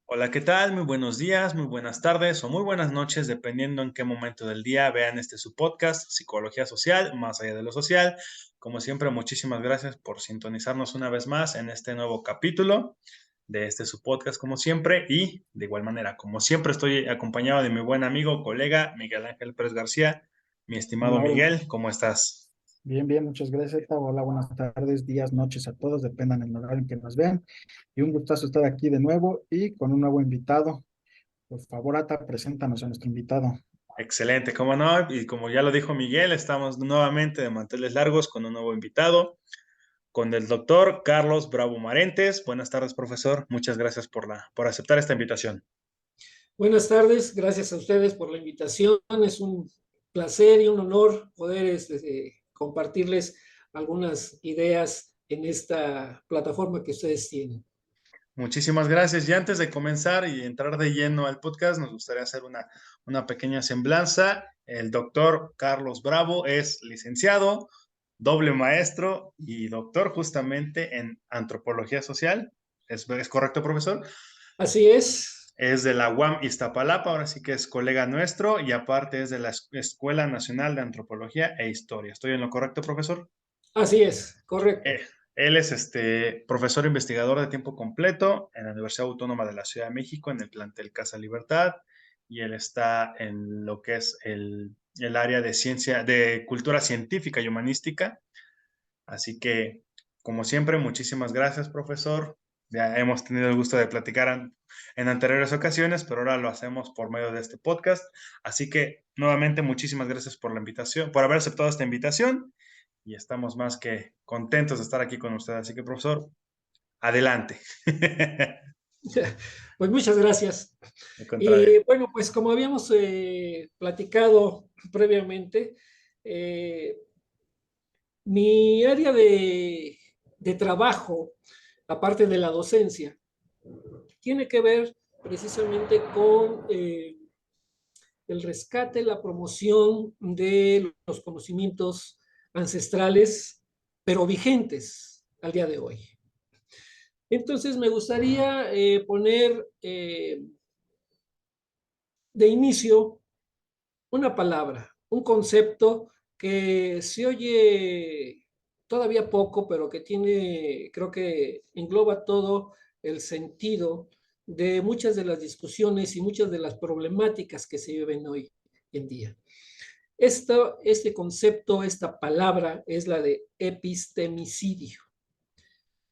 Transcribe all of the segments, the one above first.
Hola, ¿qué tal? Muy buenos días, muy buenas tardes o muy buenas noches, dependiendo en qué momento del día vean este su podcast, Psicología Social, más allá de lo social. Como siempre, muchísimas gracias por sintonizarnos una vez más en este nuevo capítulo de este su podcast, como siempre. Y de igual manera, como siempre, estoy acompañado de mi buen amigo, colega Miguel Ángel Pérez García. Mi estimado Hola, hola. Miguel, ¿cómo estás? Bien, bien, muchas gracias, Eta. Hola, buenas tardes, días, noches a todos, dependan del horario en que nos vean. Y un gustazo estar aquí de nuevo y con un nuevo invitado. Por favor, Ata, preséntanos a nuestro invitado. Excelente, cómo no. Y como ya lo dijo Miguel, estamos nuevamente de manteles largos con un nuevo invitado, con el doctor Carlos Bravo Marentes. Buenas tardes, profesor. Muchas gracias por aceptar esta invitación. Buenas tardes, gracias a ustedes por la invitación. Es un placer y un honor poder compartirles algunas ideas en esta plataforma que ustedes tienen. Muchísimas gracias. Y antes de comenzar y entrar de lleno al podcast, nos gustaría hacer una pequeña semblanza. El doctor Carlos Bravo es licenciado, doble maestro y doctor justamente en antropología social. ¿Es correcto, profesor? Así es, Es de la UAM Iztapalapa, ahora sí que es colega nuestro y aparte es de la Escuela Nacional de Antropología e Historia. ¿Estoy en lo correcto, profesor? así es, correcto. Eh, Él es profesor investigador de tiempo completo en la Universidad Autónoma de la Ciudad de México en el plantel Casa Libertad y él está en lo que es el área de ciencia, de cultura científica y humanística. Así que, como siempre, muchísimas gracias, profesor. Ya hemos tenido el gusto de platicar en anteriores ocasiones, pero ahora lo hacemos por medio de este podcast. Así que, nuevamente, muchísimas gracias por la invitación, por haber aceptado esta invitación y estamos más que contentos de estar aquí con usted. Así que, profesor, adelante. Pues muchas gracias. Al contrario. Y bueno, pues como habíamos platicado previamente, eh, mi área de trabajo, aparte de la docencia, tiene que ver precisamente con el rescate, la promoción de los conocimientos ancestrales, pero vigentes al día de hoy. Entonces, me gustaría poner de inicio una palabra, un concepto que se oye todavía poco, pero que tiene, creo que engloba todo el sentido de muchas de las discusiones y muchas de las problemáticas que se viven hoy en día. Este concepto, esta palabra es la de epistemicidio.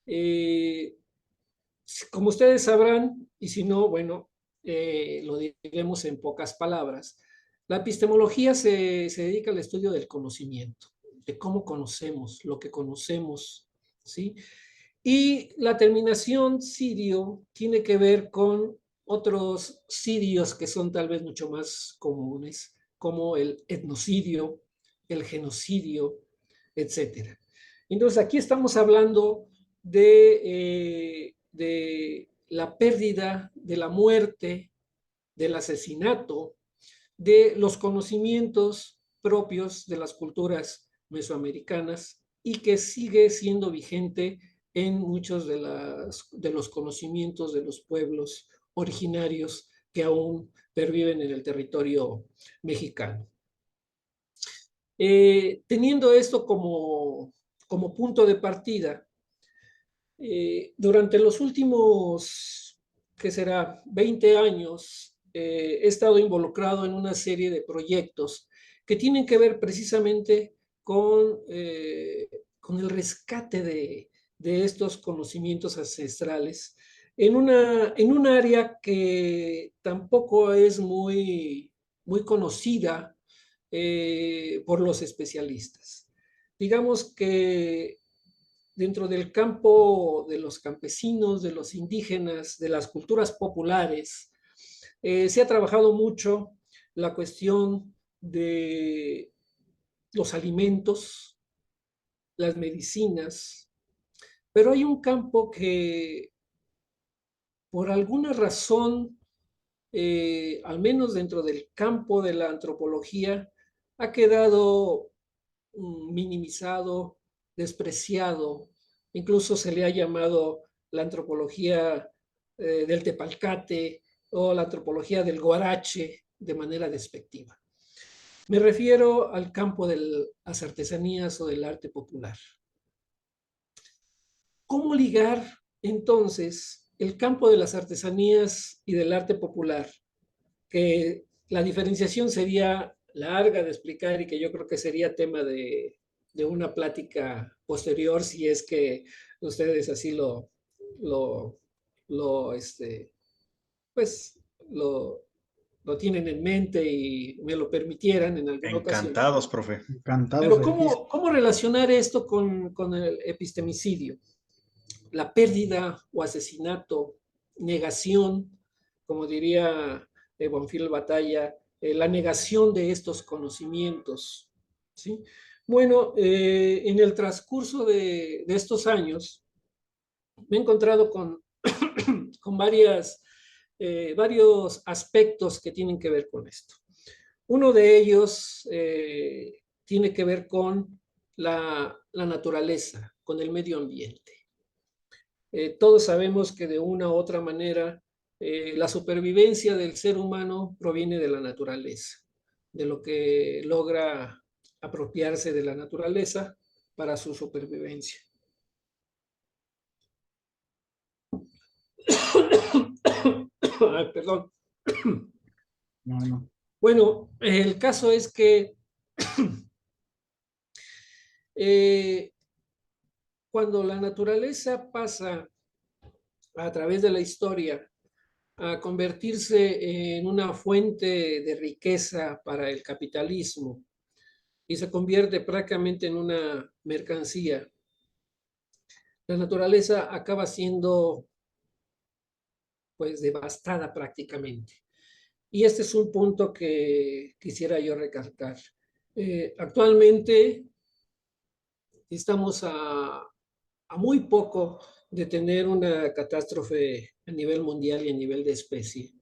Eh, como ustedes sabrán, y si no, bueno, lo diremos en pocas palabras, la epistemología se dedica al estudio del conocimiento, de cómo conocemos, lo que conocemos, ¿sí? Y la terminación sirio tiene que ver con otros sirios que son tal vez mucho más comunes, como el etnocidio, el genocidio, etcétera. Entonces, aquí estamos hablando de la pérdida, de la muerte, del asesinato, de los conocimientos propios de las culturas mesoamericanas y que sigue siendo vigente en muchos de los conocimientos de los pueblos originarios que aún perviven en el territorio mexicano. Teniendo esto como punto de partida, durante los últimos, ¿qué será?, 20 años, he estado involucrado en una serie de proyectos que tienen que ver precisamente con el rescate de estos conocimientos ancestrales en un área que tampoco es muy conocida por los especialistas. Digamos que dentro del campo de los campesinos, de los indígenas, de las culturas populares, se ha trabajado mucho la cuestión de los alimentos, las medicinas, pero hay un campo que por alguna razón, al menos dentro del campo de la antropología, ha quedado minimizado, despreciado, incluso se le ha llamado la antropología del tepalcate o la antropología del guarache de manera despectiva. Me refiero al campo de las artesanías o del arte popular. ¿Cómo ligar entonces el campo de las artesanías y del arte popular? Que la diferenciación sería larga de explicar y que yo creo que sería tema de una plática posterior si es que ustedes así lo, pues, lo tienen en mente y me lo permitieran en alguna ocasión. Encantados, profe. Encantados Pero aquí. ¿cómo relacionar esto con el epistemicidio? La pérdida o asesinato, negación, como diría Bonfil Batalla, la negación de estos conocimientos. ¿Sí? Bueno, en el transcurso de estos años me he encontrado con varios aspectos que tienen que ver con esto. Uno de ellos tiene que ver con la naturaleza, con el medio ambiente. Todos sabemos que de una u otra manera la supervivencia del ser humano proviene de la naturaleza, de lo que logra apropiarse de la naturaleza para su supervivencia. Ay, perdón. No, no. Bueno, el caso es que cuando la naturaleza pasa a través de la historia a convertirse en una fuente de riqueza para el capitalismo y se convierte prácticamente en una mercancía, la naturaleza acaba siendo pues devastada prácticamente. Y este es un punto que quisiera yo recalcar. Actualmente estamos a muy poco de tener una catástrofe a nivel mundial y a nivel de especie,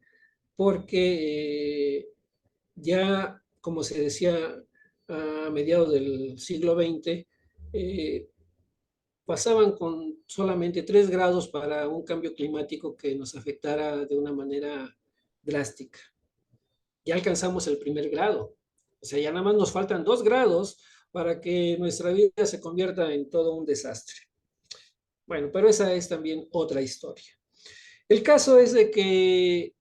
porque ya, como se decía a mediados del siglo XX, pasaban con solamente 3 grados para un cambio climático que nos afectara de una manera drástica. Ya alcanzamos el primer grado, o sea, ya nada más nos faltan 2 grados para que nuestra vida se convierta en todo un desastre. Bueno, pero esa es también otra historia. El caso es de que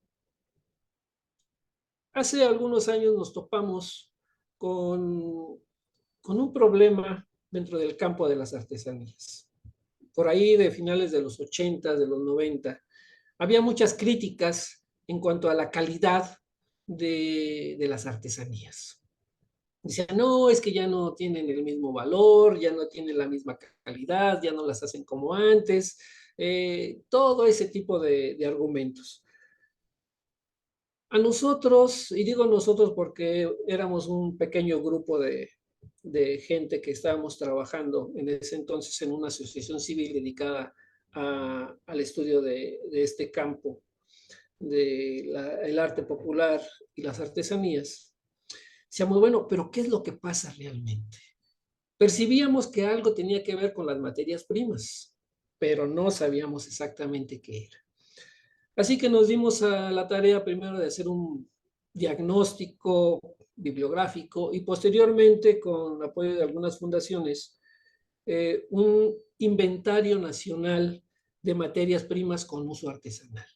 hace algunos años nos topamos con un problema dentro del campo de las artesanías. Por ahí de finales de los 80, de los 90, había muchas críticas en cuanto a la calidad de las artesanías. Decían, no, es que ya no tienen el mismo valor, ya no tienen la misma calidad, ya no las hacen como antes, todo ese tipo de argumentos. A nosotros, y digo nosotros porque éramos un pequeño grupo de gente que estábamos trabajando en ese entonces en una asociación civil dedicada al estudio de este campo, del arte popular y las artesanías. Decíamos, bueno, pero ¿qué es lo que pasa realmente? Percibíamos que algo tenía que ver con las materias primas, pero no sabíamos exactamente qué era. Así que nos dimos a la tarea primero de hacer un diagnóstico bibliográfico y posteriormente, con apoyo de algunas fundaciones, un inventario nacional de materias primas con uso artesanal.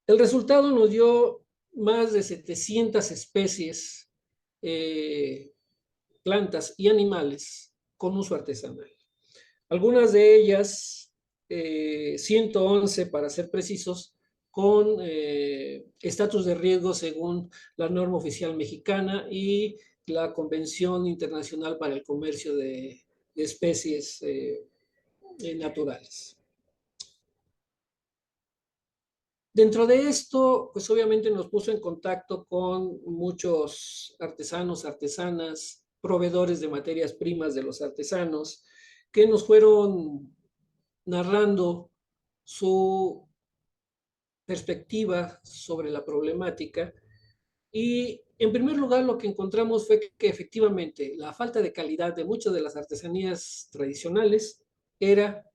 El resultado nos dio más de 700 especies, plantas y animales con uso artesanal. Algunas de ellas, 111 para ser precisos, con estatus de riesgo según la norma oficial mexicana y la Convención Internacional para el Comercio de Especies Naturales. Dentro de esto, pues obviamente nos puso en contacto con muchos artesanos, artesanas, proveedores de materias primas de los artesanos, que nos fueron narrando su perspectiva sobre la problemática. Y en primer lugar, lo que encontramos fue que efectivamente la falta de calidad de muchas de las artesanías tradicionales era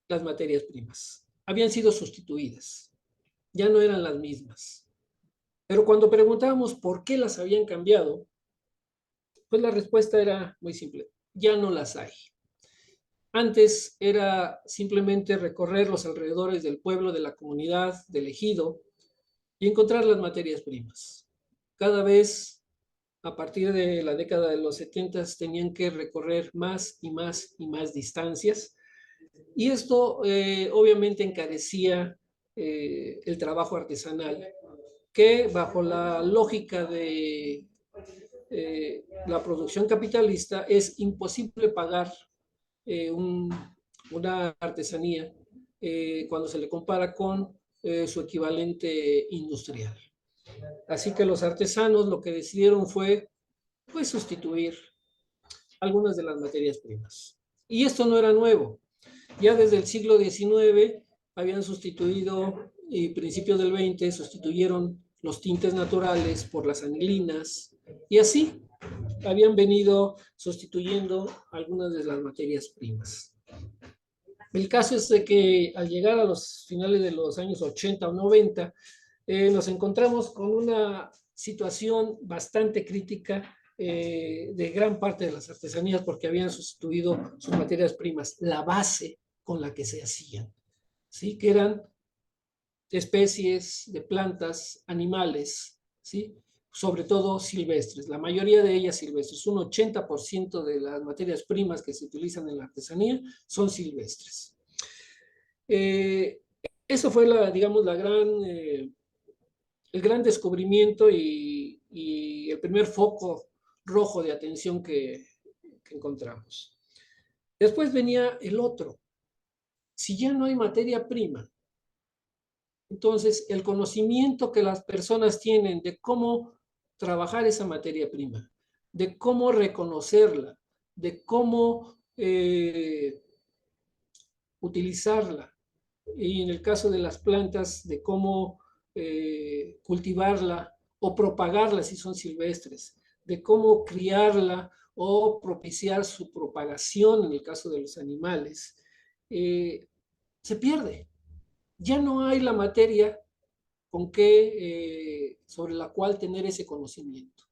las materias primas. habían sido sustituidas, ya no eran las mismas. Pero cuando preguntábamos por qué las habían cambiado, pues la respuesta era muy simple: ya no las hay. Antes era simplemente recorrer los alrededores del pueblo, de la comunidad, del ejido y encontrar las materias primas. Cada vez, a partir de la década de los 70, tenían que recorrer más y más y más distancias. Y esto obviamente encarecía el trabajo artesanal, que bajo la lógica de la producción capitalista es imposible pagar una artesanía cuando se le compara con su equivalente industrial. Así que los artesanos lo que decidieron fue pues sustituir algunas de las materias primas. Y esto no era nuevo. Ya desde el siglo XIX habían sustituido, y principios del XX, sustituyeron los tintes naturales por las anilinas, y así habían venido sustituyendo algunas de las materias primas. El caso es de que al llegar a los finales de los años 80 o 90, nos encontramos con una situación bastante crítica de gran parte de las artesanías, porque habían sustituido sus materias primas, la base con la que se hacían, ¿sí? Que eran especies de plantas, animales, ¿sí? Sobre todo silvestres, la mayoría de ellas silvestres. Un 80% de las materias primas que se utilizan en la artesanía son silvestres. Eso fue, digamos, el gran descubrimiento y el primer foco rojo de atención que encontramos. Después venía el otro. Si ya no hay materia prima, entonces el conocimiento que las personas tienen de cómo trabajar esa materia prima, de cómo reconocerla, de cómo utilizarla, y en el caso de las plantas, de cómo cultivarla o propagarla si son silvestres, de cómo criarla o propiciar su propagación en el caso de los animales, se pierde. Ya no hay la materia con sobre la cual tener ese conocimiento.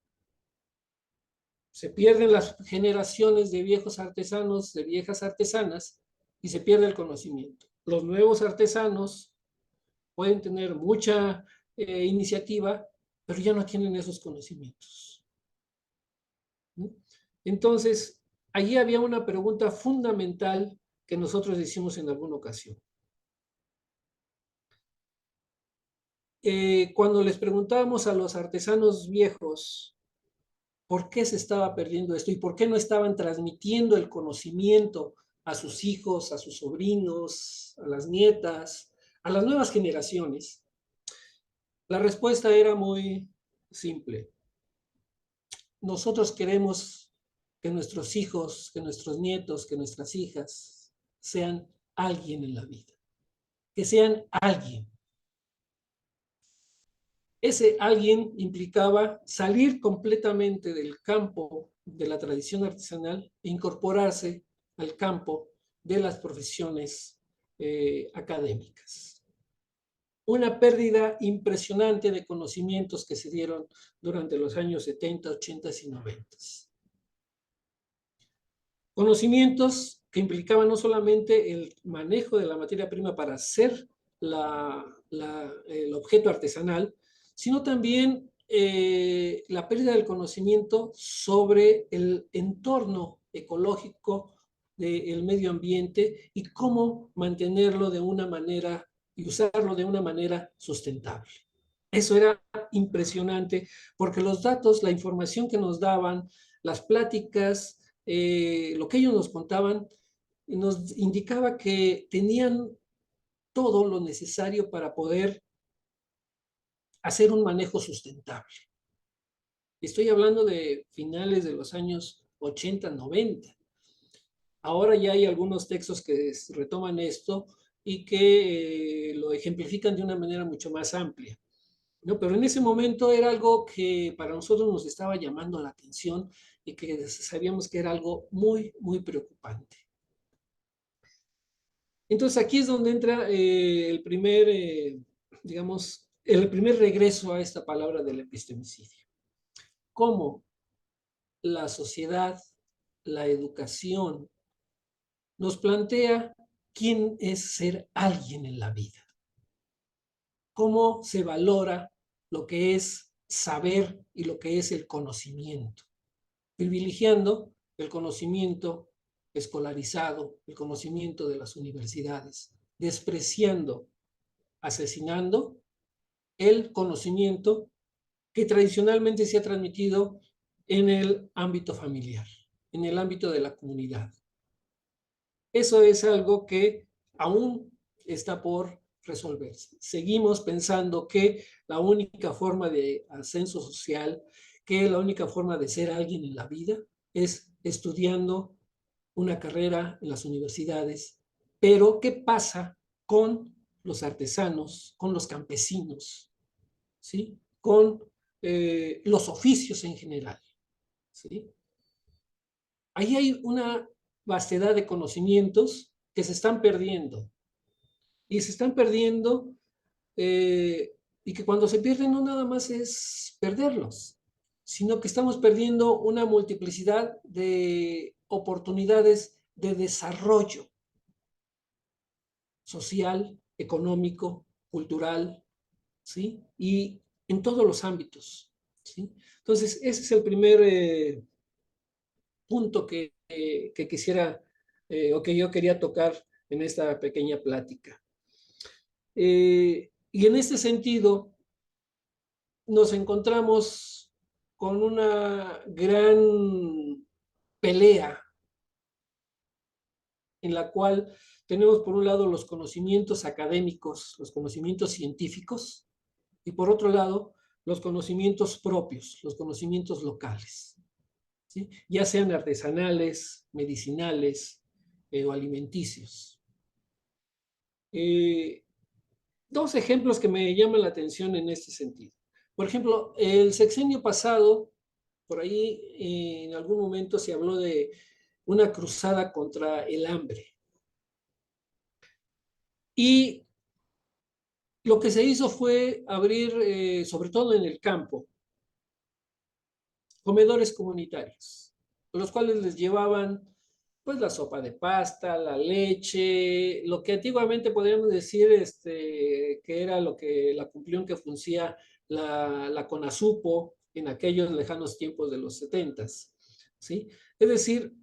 Se pierden las generaciones de viejos artesanos, de viejas artesanas, y se pierde el conocimiento. Los nuevos artesanos pueden tener mucha iniciativa, pero ya no tienen esos conocimientos. Entonces, allí había una pregunta fundamental que nosotros hicimos en alguna ocasión. Cuando les preguntábamos a los artesanos viejos por qué se estaba perdiendo esto y por qué no estaban transmitiendo el conocimiento a sus hijos, a sus sobrinos, a las nietas, a las nuevas generaciones, la respuesta era muy simple. Nosotros queremos que nuestros hijos, que nuestros nietos, que nuestras hijas sean alguien en la vida, que sean alguien. Ese alguien implicaba salir completamente del campo de la tradición artesanal e incorporarse al campo de las profesiones académicas. Una pérdida impresionante de conocimientos que se dieron durante los años 70, 80 y 90. Conocimientos que implicaban no solamente el manejo de la materia prima para hacer el objeto artesanal, sino también la pérdida del conocimiento sobre el entorno ecológico del medio ambiente y cómo mantenerlo de una manera y usarlo de una manera sustentable. Eso era impresionante porque los datos, la información que nos daban, las pláticas, lo que ellos nos contaban, nos indicaba que tenían todo lo necesario para poder hacer un manejo sustentable. Estoy hablando de finales de los años 80, 90. Ahora ya hay algunos textos que retoman esto y que lo ejemplifican de una manera mucho más amplia, ¿no? Pero en ese momento era algo que para nosotros nos estaba llamando la atención y que sabíamos que era algo muy, muy preocupante. Entonces aquí es donde entra digamos, el primer regreso a esta palabra del epistemicidio. Cómo la sociedad, la educación, nos plantea quién es ser alguien en la vida, cómo se valora lo que es saber y lo que es el conocimiento, privilegiando el conocimiento escolarizado, el conocimiento de las universidades, despreciando, asesinando el conocimiento que tradicionalmente se ha transmitido en el ámbito familiar, en el ámbito de la comunidad. Eso es algo que aún está por resolverse. Seguimos pensando que la única forma de ascenso social, que la única forma de ser alguien en la vida es estudiando una carrera en las universidades. Pero, ¿qué pasa con los artesanos, con los campesinos, ¿sí? Con los oficios en general, ¿sí? Ahí hay una vastedad de conocimientos que se están perdiendo. Y se están perdiendo, y que cuando se pierden no nada más es perderlos, sino que estamos perdiendo una multiplicidad de oportunidades de desarrollo social, económico, cultural, ¿sí? Y en todos los ámbitos, ¿sí? Entonces, ese es el primer punto que quisiera o que yo quería tocar en esta pequeña plática. Y en este sentido, nos encontramos con una gran pelea en la cual tenemos por un lado los conocimientos académicos, los conocimientos científicos, y por otro lado los conocimientos propios, los conocimientos locales, ¿sí? Ya sean artesanales, medicinales o alimenticios. Dos ejemplos que me llaman la atención en este sentido. Por ejemplo, el sexenio pasado, por ahí en algún momento se habló de una cruzada contra el hambre. Y lo que se hizo fue abrir, sobre todo en el campo, comedores comunitarios, los cuales les llevaban pues la sopa de pasta, la leche, lo que antiguamente podríamos decir que era la cumplión que funcía la CONASUPO en aquellos lejanos tiempos de los 70s, ¿sí? Es decir,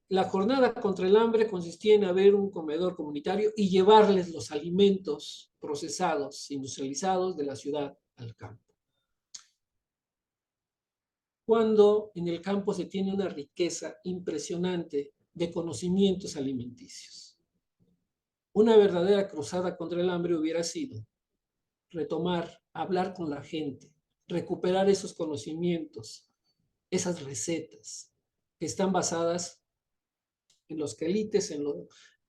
la jornada contra el hambre consistía en abrir un comedor comunitario y llevarles los alimentos procesados, industrializados de la ciudad al campo. Cuando en el campo se tiene una riqueza impresionante de conocimientos alimenticios. Una verdadera cruzada contra el hambre hubiera sido retomar, hablar con la gente, recuperar esos conocimientos, esas recetas que están basadas en los quelites, en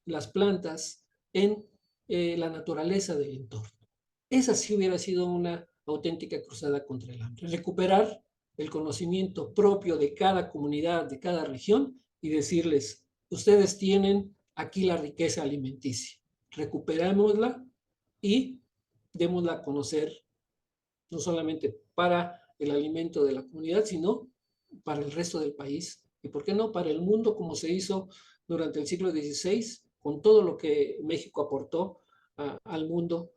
las plantas, en la naturaleza del entorno. Esa sí hubiera sido una auténtica cruzada contra el hambre. Recuperar el conocimiento propio de cada comunidad, de cada región, y decirles, ustedes tienen aquí la riqueza alimenticia, recuperémosla y démosla a conocer, no solamente para el alimento de la comunidad, sino para el resto del país, y por qué no para el mundo, como se hizo durante el siglo XVI, con todo lo que México aportó al mundo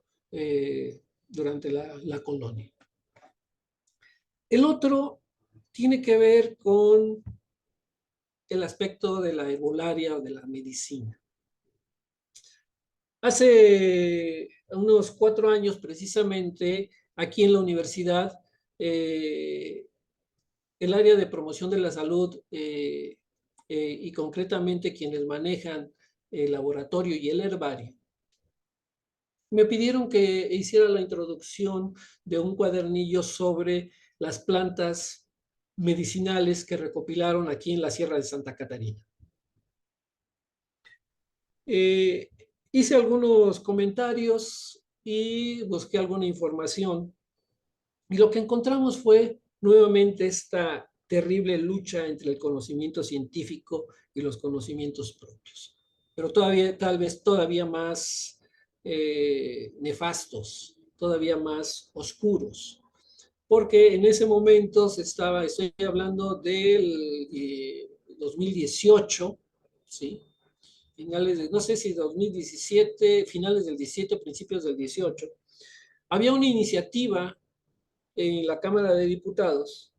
durante la colonia. El otro tiene que ver con el aspecto de la herbolaria o de la medicina. Hace unos 4 años, precisamente, aquí en la universidad, el área de promoción de la salud y concretamente quienes manejan el laboratorio y el herbario, me pidieron que hiciera la introducción de un cuadernillo sobre las plantas medicinales que recopilaron aquí en la Sierra de Santa Catarina. Hice algunos comentarios y busqué alguna información, y lo que encontramos fue nuevamente esta terrible lucha entre el conocimiento científico y los conocimientos propios. pero todavía, tal vez todavía más nefastos, todavía más oscuros, porque en ese momento estoy hablando del 2018, ¿sí? Finales de, no sé si 2017, finales del 17, principios del 18, había una iniciativa en la Cámara de Diputados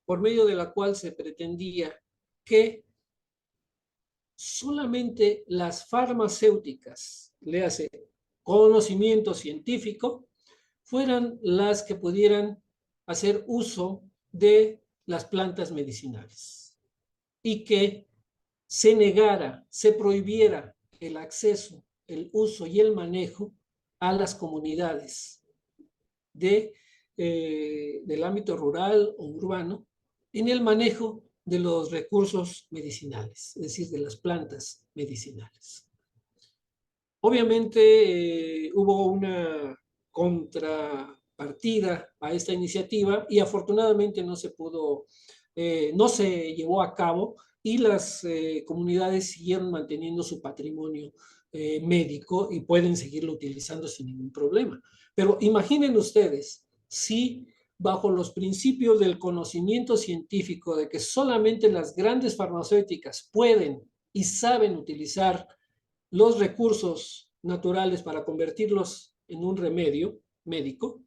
por medio de la cual se pretendía que solamente las farmacéuticas, le hace conocimiento científico, fueran las que pudieran hacer uso de las plantas medicinales y que se negara, se prohibiera el acceso, el uso y el manejo a las comunidades del ámbito rural o urbano en el manejo de los recursos medicinales, es decir, de las plantas medicinales. Obviamente hubo una contrapartida a esta iniciativa y afortunadamente no se llevó a cabo y las comunidades siguieron manteniendo su patrimonio médico y pueden seguirlo utilizando sin ningún problema. Pero imaginen ustedes si bajo los principios del conocimiento científico de que solamente las grandes farmacéuticas pueden y saben utilizar los recursos naturales para convertirlos en un remedio médico,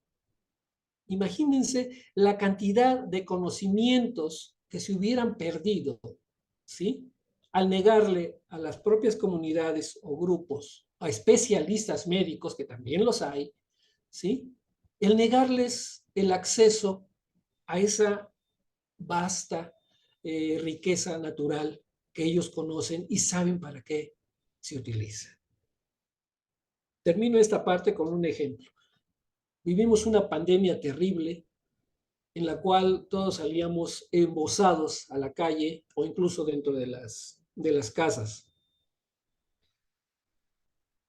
imagínense la cantidad de conocimientos que se hubieran perdido, ¿sí? Al negarle a las propias comunidades o grupos, a especialistas médicos, que también los hay, ¿sí? El negarles el acceso a esa vasta riqueza natural que ellos conocen y saben para qué se utiliza. Termino esta parte con un ejemplo. Vivimos una pandemia terrible en la cual todos salíamos embosados a la calle o incluso dentro de las casas.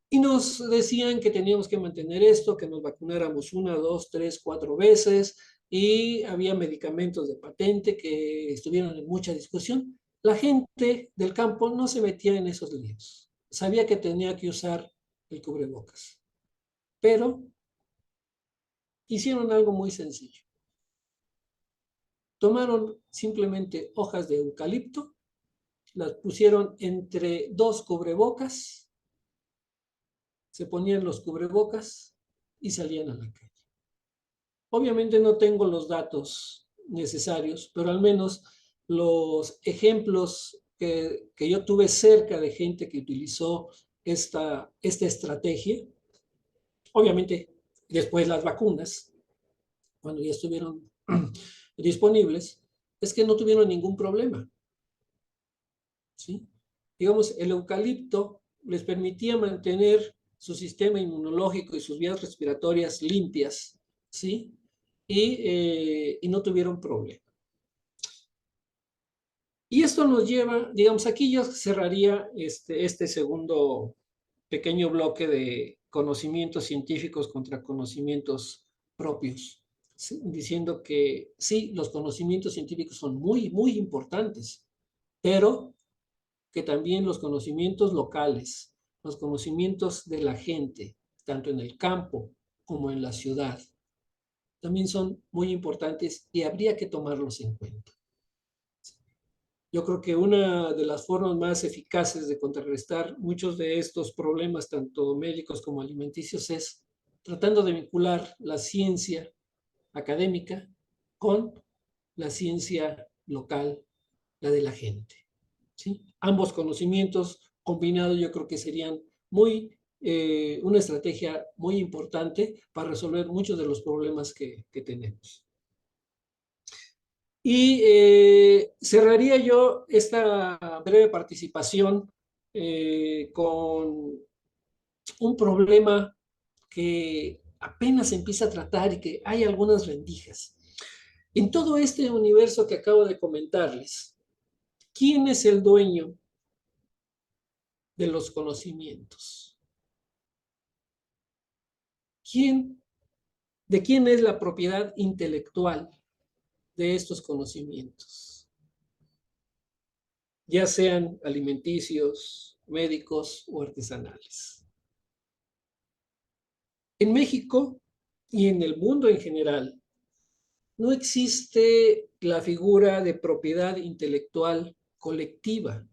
Y nos decían que teníamos que mantener esto, que nos vacunáramos 1, 2, 3, 4 veces y había medicamentos de patente que estuvieron en mucha discusión. La gente del campo no se metía en esos líos. Sabía que tenía que usar el cubrebocas. Pero hicieron algo muy sencillo. Tomaron simplemente hojas de eucalipto, las pusieron entre 2 cubrebocas, se ponían los cubrebocas y salían a la calle. Obviamente no tengo los datos necesarios, pero al menos los ejemplos que yo tuve cerca de gente que utilizó esta estrategia, obviamente después las vacunas, cuando ya estuvieron disponibles, es que no tuvieron ningún problema, ¿sí? Digamos, el eucalipto les permitía mantener su sistema inmunológico y sus vías respiratorias limpias, ¿sí? Y no tuvieron problema. Y esto nos lleva, digamos, aquí yo cerraría este segundo pequeño bloque de conocimientos científicos contra conocimientos propios, ¿sí? Diciendo que sí, los conocimientos científicos son muy, muy importantes, pero que también los conocimientos locales, los conocimientos de la gente, tanto en el campo como en la ciudad, también son muy importantes y habría que tomarlos en cuenta. Yo creo que una de las formas más eficaces de contrarrestar muchos de estos problemas, tanto médicos como alimenticios, es tratando de vincular la ciencia académica con la ciencia local, la de la gente, ¿sí? Ambos conocimientos combinados yo creo que serían una estrategia muy importante para resolver muchos de los problemas que tenemos. Y cerraría yo esta breve participación con un problema que apenas se empieza a tratar y que hay algunas rendijas. En todo este universo que acabo de comentarles, ¿quién es el dueño de los conocimientos? ¿De quién es la propiedad intelectual de estos conocimientos? Ya sean alimenticios, médicos o artesanales. En México y en el mundo en general, no existe la figura de propiedad intelectual colectiva,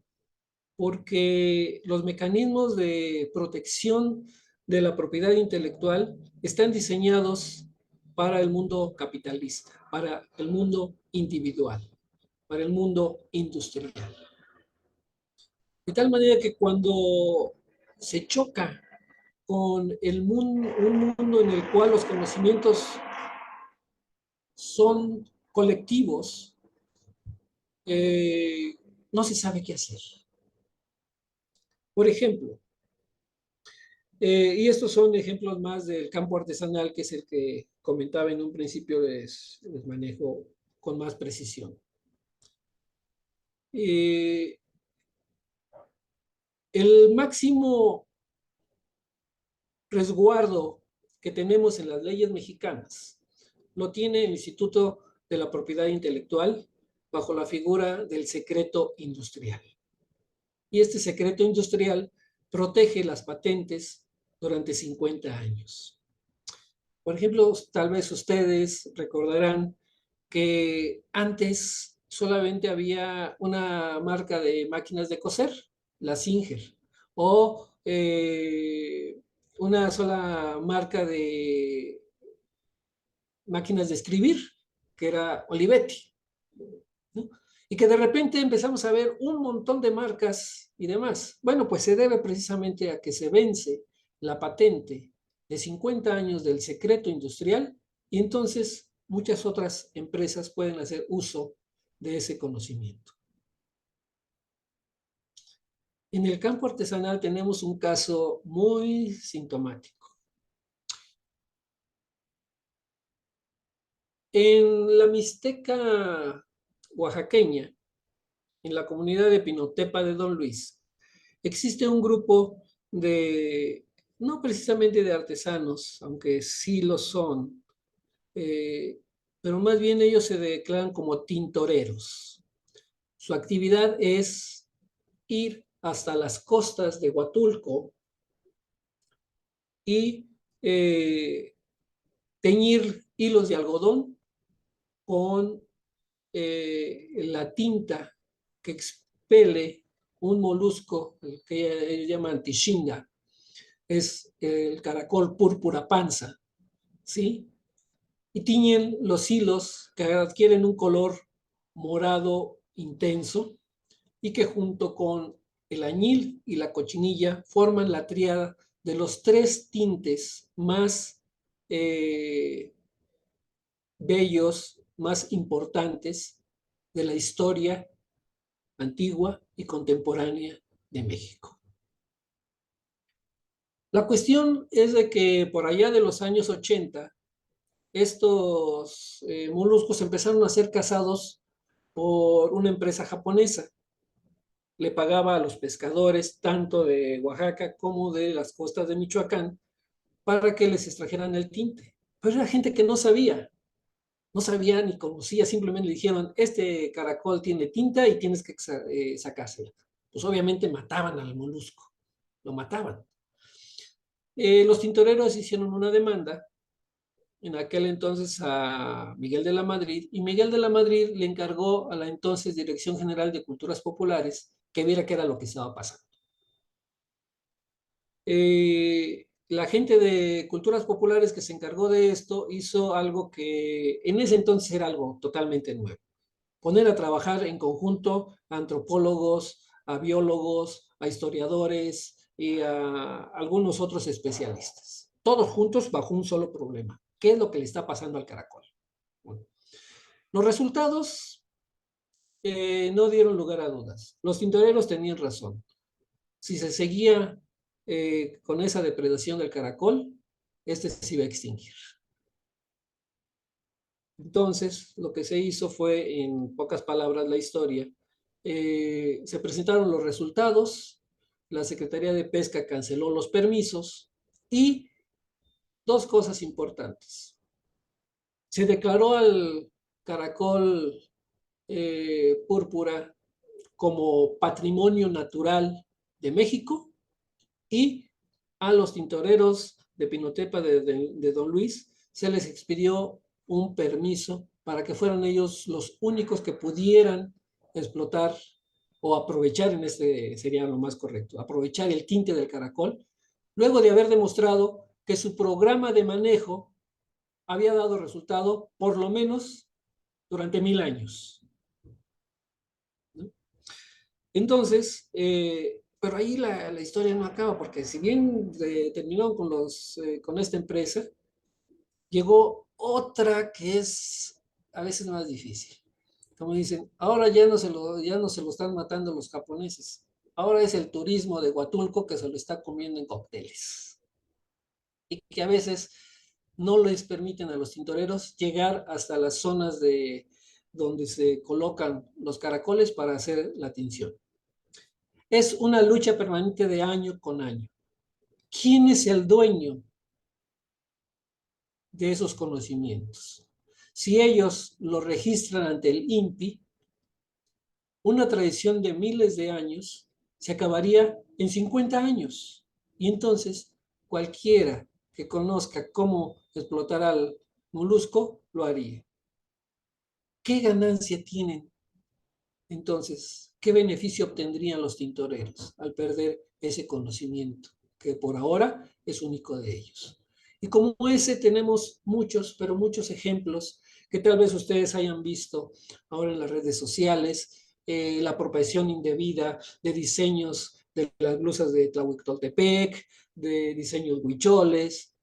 porque los mecanismos de protección de la propiedad intelectual están diseñados para el mundo capitalista, para el mundo individual, para el mundo industrial. De tal manera que cuando se choca con un mundo en el cual los conocimientos son colectivos, no se sabe qué hacer. Por ejemplo, y estos son ejemplos más del campo artesanal, que es el que comentaba en un principio, les manejo con más precisión. El máximo resguardo que tenemos en las leyes mexicanas lo tiene el Instituto de la Propiedad Intelectual bajo la figura del secreto industrial. Y este secreto industrial protege las patentes durante 50 años. Por ejemplo, tal vez ustedes recordarán que antes solamente había una marca de máquinas de coser, la Singer, o una sola marca de máquinas de escribir, que era Olivetti, ¿no? Y que de repente empezamos a ver un montón de marcas y demás. Bueno, pues se debe precisamente a que se vence la patente de 50 años del secreto industrial y entonces muchas otras empresas pueden hacer uso de ese conocimiento. En el campo artesanal tenemos un caso muy sintomático. En la Mixteca oaxaqueña, en la comunidad de Pinotepa de Don Luis, existe un grupo de, no precisamente de artesanos, aunque sí lo son, pero más bien ellos se declaran como tintoreros. Su actividad es ir hasta las costas de Huatulco y teñir hilos de algodón con la tinta que expele un molusco, el que ellos llaman tishinga, es el caracol púrpura panza, ¿sí? Y tiñen los hilos que adquieren un color morado intenso y que junto con el añil y la cochinilla forman la tríada de los 3 tintes más bellos, más importantes de la historia antigua y contemporánea de México. La cuestión es de que por allá de los años 80, estos moluscos empezaron a ser cazados por una empresa japonesa. Le pagaba a los pescadores tanto de Oaxaca como de las costas de Michoacán para que les extrajeran el tinte. Pero era gente que no sabía ni conocía, simplemente le dijeron, este caracol tiene tinta y tienes que sacársela. Pues obviamente mataban al molusco, lo mataban. Los tintoreros hicieron una demanda en aquel entonces a Miguel de la Madrid, y Miguel de la Madrid le encargó a la entonces Dirección General de Culturas Populares que viera qué era lo que estaba pasando. La gente de Culturas Populares que se encargó de esto hizo algo que en ese entonces era algo totalmente nuevo. Poner a trabajar en conjunto a antropólogos, a biólogos, a historiadores y a algunos otros especialistas. Todos juntos bajo un solo problema. ¿Qué es lo que le está pasando al caracol? Bueno, los resultados no dieron lugar a dudas. Los tintoreros tenían razón. Si se seguía con esa depredación del caracol, este se iba a extinguir. Entonces, lo que se hizo fue, en pocas palabras, la historia. Se presentaron los resultados, la Secretaría de Pesca canceló los permisos y 2 cosas importantes. Se declaró al caracol púrpura como patrimonio natural de México, y a los tintoreros de Pinotepa de Don Luis se les expidió un permiso para que fueran ellos los únicos que pudieran explotar o aprovechar, en este sería lo más correcto, aprovechar el tinte del caracol, luego de haber demostrado que su programa de manejo había dado resultado por lo menos durante 1000 años. ¿No? Entonces, pero ahí la historia no acaba, porque si bien terminaron con esta empresa, llegó otra que es a veces más difícil. Como dicen, ahora ya no se lo están matando los japoneses, ahora es el turismo de Huatulco que se lo está comiendo en cócteles. Y que a veces no les permiten a los tintoreros llegar hasta las zonas donde se colocan los caracoles para hacer la tinción. Es una lucha permanente de año con año. ¿Quién es el dueño de esos conocimientos? Si ellos lo registran ante el INPI, una tradición de miles de años se acabaría en 50 años. Y entonces cualquiera que conozca cómo explotar al molusco lo haría. ¿Qué ganancia tienen entonces? ¿Qué beneficio obtendrían los tintoreros al perder ese conocimiento que por ahora es único de ellos? Y como ese tenemos muchos, pero muchos ejemplos que tal vez ustedes hayan visto ahora en las redes sociales, la apropiación indebida de diseños de las blusas de Tlahuitoltepec, de diseños huicholes,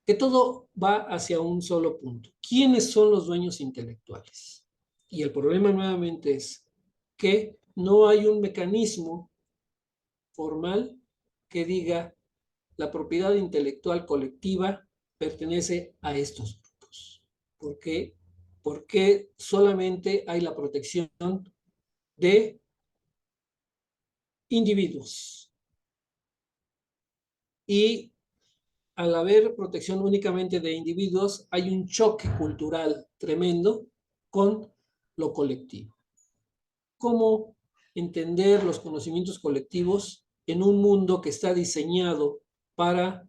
que todo va hacia un solo punto. ¿Quiénes son los dueños intelectuales? Y el problema nuevamente es que no hay un mecanismo formal que diga la propiedad intelectual colectiva pertenece a estos grupos. ¿Por qué? Porque solamente hay la protección de individuos. Y al haber protección únicamente de individuos, hay un choque cultural tremendo con lo colectivo. ¿Cómo entender los conocimientos colectivos en un mundo que está diseñado para,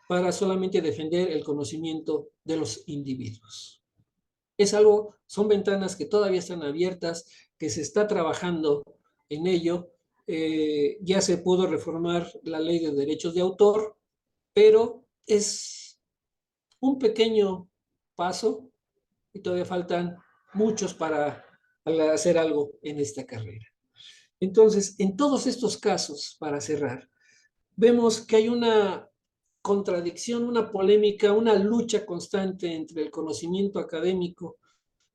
para solamente defender el conocimiento de los individuos? Es algo, son ventanas que todavía están abiertas, que se está trabajando en ello. Ya se pudo reformar la ley de derechos de autor, pero es un pequeño paso y todavía faltan muchos para hacer algo en esta carrera. Entonces, en todos estos casos, para cerrar, vemos que hay una contradicción, una polémica, una lucha constante entre el conocimiento académico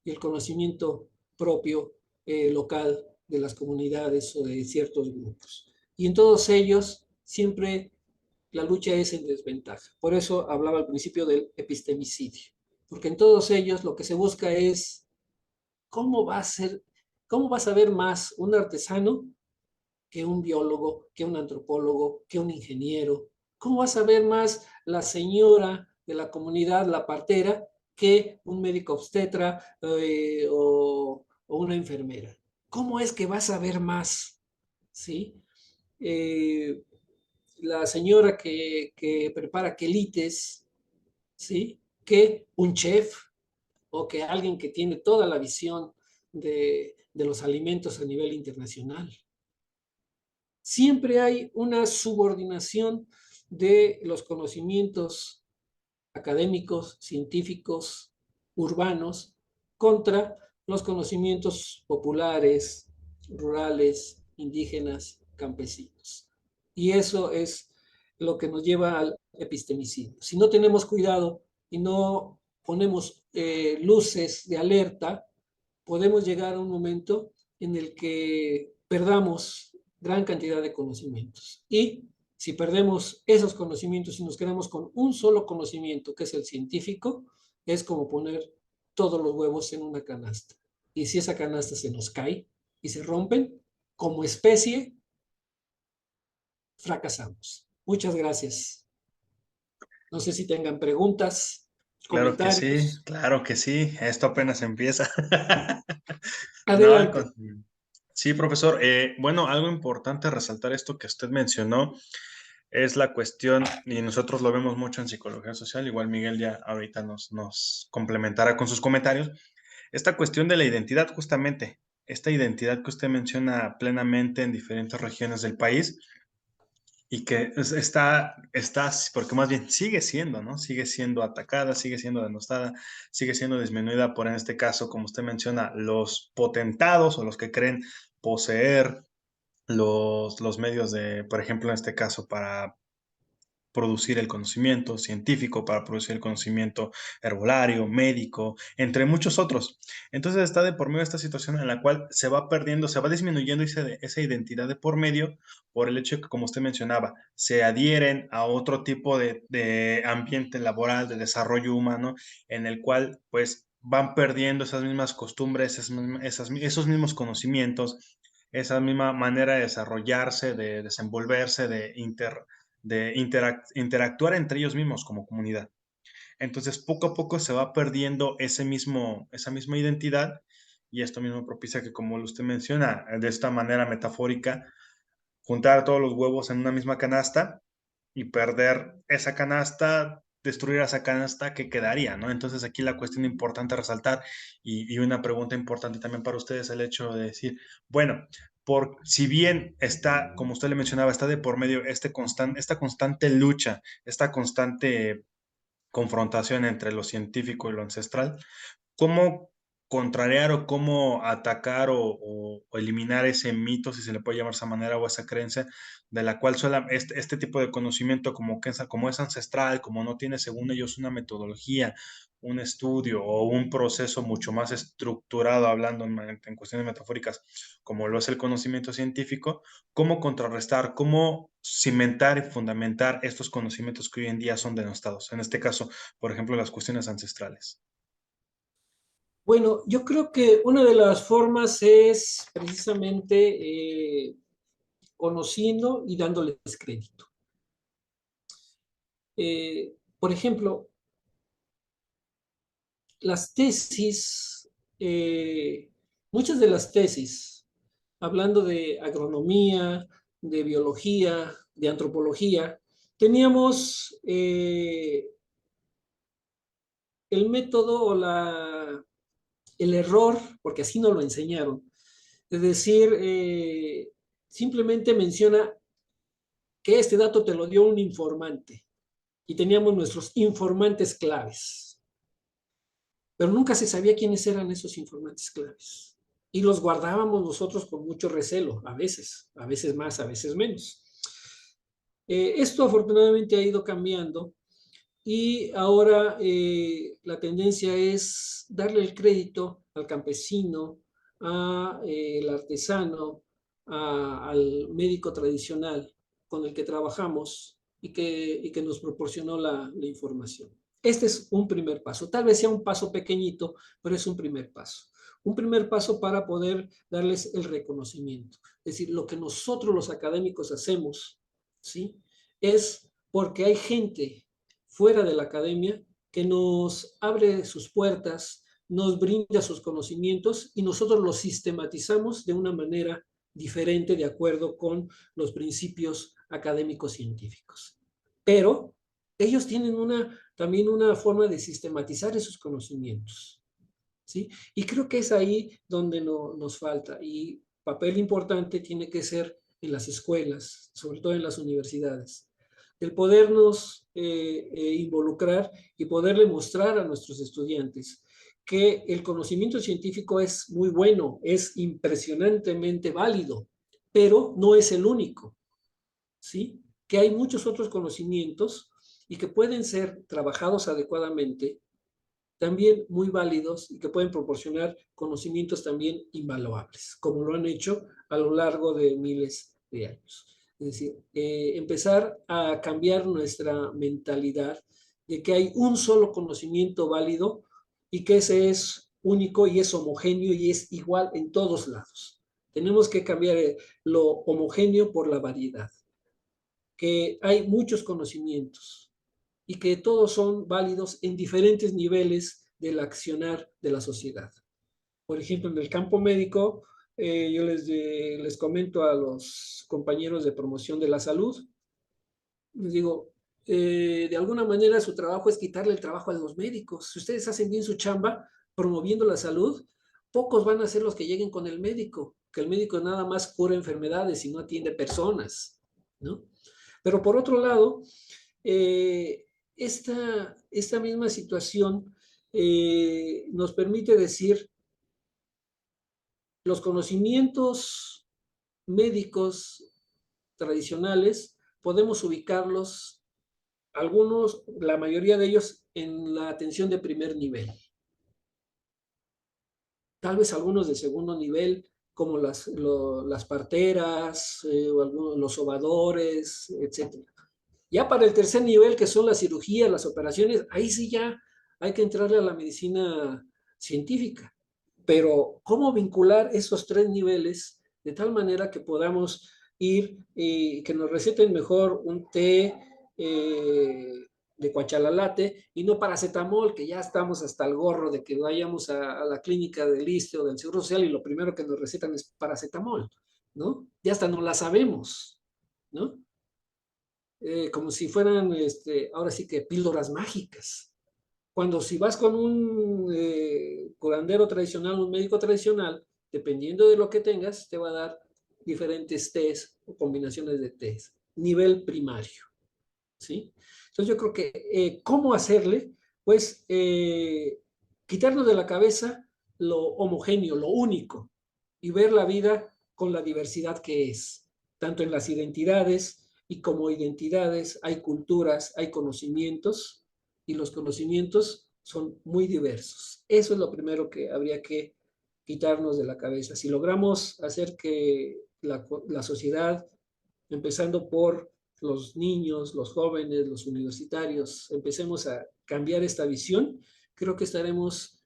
y el conocimiento propio local de las comunidades o de ciertos grupos. Y en todos ellos siempre la lucha es en desventaja. Por eso hablaba al principio del epistemicidio, porque en todos ellos lo que se busca es cómo va a saber más un artesano que un biólogo, que un antropólogo, que un ingeniero. ¿Cómo va a saber más la señora de la comunidad, la partera, que un médico obstetra o una enfermera? ¿Cómo es que va a saber más? ¿Sí? La señora que prepara quelites, ¿sí? Que un chef o que alguien que tiene toda la visión de los alimentos a nivel internacional. Siempre hay una subordinación de los conocimientos académicos, científicos, urbanos, contra los conocimientos populares, rurales, indígenas, campesinos. Y eso es lo que nos lleva al epistemicidio. Si no tenemos cuidado y no ponemos luces de alerta, podemos llegar a un momento en el que perdamos gran cantidad de conocimientos. Y si perdemos esos conocimientos y nos quedamos con un solo conocimiento, que es el científico, es como poner todos los huevos en una canasta. Y si esa canasta se nos cae y se rompen, como especie, fracasamos. Muchas gracias. No sé si tengan preguntas, comentarios. Claro que sí, esto apenas empieza. No, Adelante. Sí, profesor. Bueno, algo importante a resaltar esto que usted mencionó es la cuestión, y nosotros lo vemos mucho en psicología social, igual Miguel ya ahorita nos complementará con sus comentarios, esta cuestión de la identidad justamente, esta identidad que usted menciona plenamente en diferentes regiones del país y que está, porque más bien sigue siendo, ¿no? Sigue siendo atacada, sigue siendo denostada, sigue siendo disminuida por, en este caso, como usted menciona, los potentados o los que creen poseer los medios de, por ejemplo, en este caso, para producir el conocimiento científico, para producir el conocimiento herbolario, médico, entre muchos otros. Entonces está de por medio esta situación en la cual se va perdiendo, se va disminuyendo esa identidad de por medio por el hecho de que, como usted mencionaba, se adhieren a otro tipo de ambiente laboral, de desarrollo humano, en el cual pues van perdiendo esas mismas costumbres, esos mismos conocimientos, esa misma manera de desarrollarse, de desenvolverse, interactuar entre ellos mismos como comunidad. Entonces, poco a poco se va perdiendo esa misma identidad y esto mismo propicia que, como usted menciona, de esta manera metafórica, juntar todos los huevos en una misma canasta y perder esa canasta, destruir esa canasta que quedaría, ¿no? Entonces aquí la cuestión importante a resaltar y una pregunta importante también para ustedes el hecho de decir, bueno, si bien está, como usted le mencionaba, está de por medio esta constante lucha, esta constante confrontación entre lo científico y lo ancestral, ¿cómo contrariar o cómo atacar o eliminar ese mito, si se le puede llamar de esa manera, o esa creencia de la cual este tipo de conocimiento como es ancestral, como no tiene según ellos una metodología, un estudio o un proceso mucho más estructurado, hablando en cuestiones metafóricas, como lo es el conocimiento científico, cómo contrarrestar, cómo cimentar y fundamentar estos conocimientos que hoy en día son denostados, en este caso, por ejemplo, las cuestiones ancestrales? Bueno, yo creo que una de las formas es precisamente conociendo y dándoles crédito. Por ejemplo, las tesis, muchas de las tesis, hablando de agronomía, de biología, de antropología, teníamos el método o el error, porque así nos lo enseñaron, es decir, simplemente menciona que este dato te lo dio un informante y teníamos nuestros informantes claves, pero nunca se sabía quiénes eran esos informantes claves y los guardábamos nosotros con mucho recelo, a veces más, a veces menos. Esto afortunadamente ha ido cambiando y ahora la tendencia es darle el crédito al campesino, al artesano, al médico tradicional con el que trabajamos y que nos proporcionó la información. Este es un primer paso. Tal vez sea un paso pequeñito, pero es un primer paso. Un primer paso para poder darles el reconocimiento. Es decir, lo que nosotros los académicos hacemos, ¿sí? Es porque hay gente fuera de la academia que nos abre sus puertas, nos brinda sus conocimientos y nosotros los sistematizamos de una manera diferente de acuerdo con los principios académicos científicos. Pero ellos tienen también una forma de sistematizar esos conocimientos, ¿sí? Y creo que es ahí donde nos falta. Y papel importante tiene que ser en las escuelas, sobre todo en las universidades, el podernos involucrar y poderle mostrar a nuestros estudiantes que el conocimiento científico es muy bueno, es impresionantemente válido, pero no es el único, ¿sí? Que hay muchos otros conocimientos y que pueden ser trabajados adecuadamente, también muy válidos y que pueden proporcionar conocimientos también invaluables, como lo han hecho a lo largo de miles de años. Es decir, empezar a cambiar nuestra mentalidad de que hay un solo conocimiento válido y que ese es único y es homogéneo y es igual en todos lados. Tenemos que cambiar lo homogéneo por la variedad, que hay muchos conocimientos y que todos son válidos en diferentes niveles del accionar de la sociedad. Por ejemplo, en el campo médico yo les comento a los compañeros de promoción de la salud, les digo, de alguna manera su trabajo es quitarle el trabajo a los médicos. Si ustedes hacen bien su chamba promoviendo la salud, pocos van a ser los que lleguen con el médico, que el médico nada más cura enfermedades y no atiende personas, ¿no? Pero por otro lado, esta misma situación nos permite decir, los conocimientos médicos tradicionales podemos ubicarlos, algunos, la mayoría de ellos, en la atención de primer nivel. Tal vez algunos de segundo nivel, como las parteras, o los sobadores, etc. Ya para el tercer nivel, que son las cirugías, las operaciones, ahí sí ya hay que entrarle a la medicina científica. Pero, ¿cómo vincular esos tres niveles de tal manera que podamos ir y que nos receten mejor un té de cuachalalate y no paracetamol, que ya estamos hasta el gorro de que vayamos a la clínica del ISSSTE o del Seguro Social y lo primero que nos recetan es paracetamol, ¿no? Ya hasta no la sabemos, ¿no? Como si fueran, ahora sí que píldoras mágicas. Cuando si vas con un curandero tradicional, un médico tradicional, dependiendo de lo que tengas, te va a dar diferentes tés o combinaciones de tés. Nivel primario, ¿sí? Entonces yo creo que, ¿cómo hacerle? Pues quitarnos de la cabeza lo homogéneo, lo único, y ver la vida con la diversidad que es, tanto en las identidades y como identidades hay culturas, hay conocimientos, y los conocimientos son muy diversos. Eso es lo primero que habría que quitarnos de la cabeza. Si logramos hacer que la sociedad, empezando por los niños, los jóvenes, los universitarios, empecemos a cambiar esta visión, creo que estaremos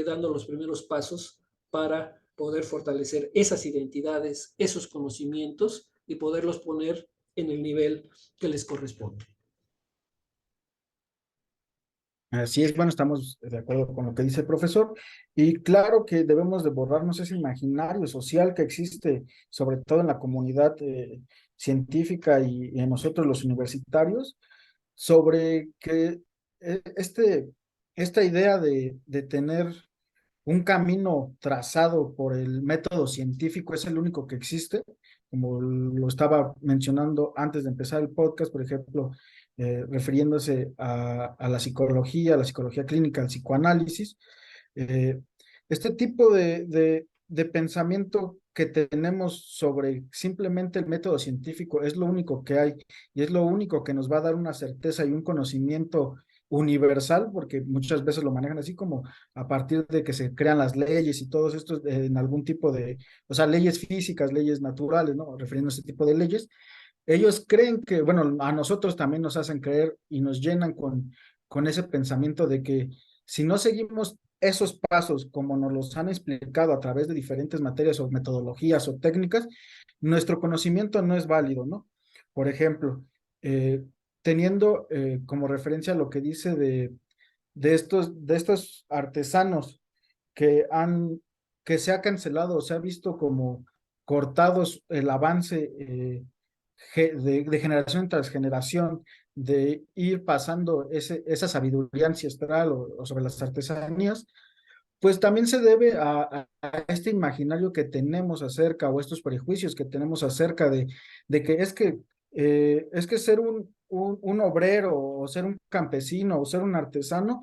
dando los primeros pasos para poder fortalecer esas identidades, esos conocimientos y poderlos poner en el nivel que les corresponde. Así es, bueno, estamos de acuerdo con lo que dice el profesor y claro que debemos de borrarnos ese imaginario social que existe, sobre todo en la comunidad científica y en nosotros los universitarios, sobre que esta idea de tener un camino trazado por el método científico es el único que existe, como lo estaba mencionando antes de empezar el podcast, por ejemplo, refiriéndose a la psicología clínica, al psicoanálisis. eh, este tipo de pensamiento que tenemos sobre simplemente el método científico es lo único que hay y es lo único que nos va a dar una certeza y un conocimiento universal, porque muchas veces lo manejan así como a partir de que se crean las leyes y todos estos en algún tipo de, o sea, leyes físicas, leyes naturales, ¿no? Refiriéndose a ese tipo de leyes. Ellos creen que, bueno, a nosotros también nos hacen creer y nos llenan con ese pensamiento de que si no seguimos esos pasos como nos los han explicado a través de diferentes materias o metodologías o técnicas, nuestro conocimiento no es válido, ¿no? Por ejemplo, teniendo como referencia lo que dice de estos artesanos que que se ha cancelado o se ha visto como cortados el avance de generación tras generación, de ir pasando esa sabiduría ancestral o sobre las artesanías, pues también se debe a este imaginario que tenemos acerca o estos prejuicios que tenemos acerca de que es que ser un obrero o ser un campesino o ser un artesano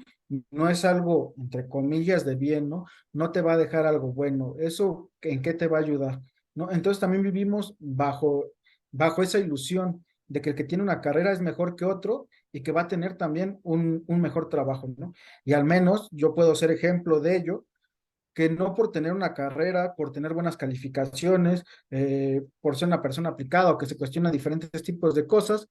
no es algo, entre comillas, de bien, ¿no? No te va a dejar algo bueno. ¿Eso en qué te va a ayudar? ¿No? Entonces también vivimos bajo esa ilusión de que el que tiene una carrera es mejor que otro y que va a tener también un mejor trabajo, ¿no? Y al menos yo puedo ser ejemplo de ello, que no por tener una carrera, por tener buenas calificaciones, por ser una persona aplicada o que se cuestiona diferentes tipos de cosas,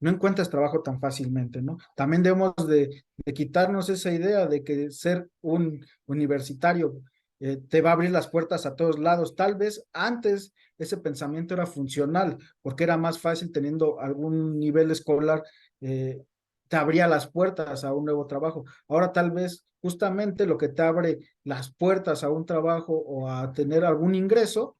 no encuentras trabajo tan fácilmente, ¿no? También debemos de quitarnos esa idea de que ser un universitario te va a abrir las puertas a todos lados. Tal vez antes ese pensamiento era funcional, porque era más fácil teniendo algún nivel escolar te abría las puertas a un nuevo trabajo. Ahora tal vez justamente lo que te abre las puertas a un trabajo o a tener algún ingreso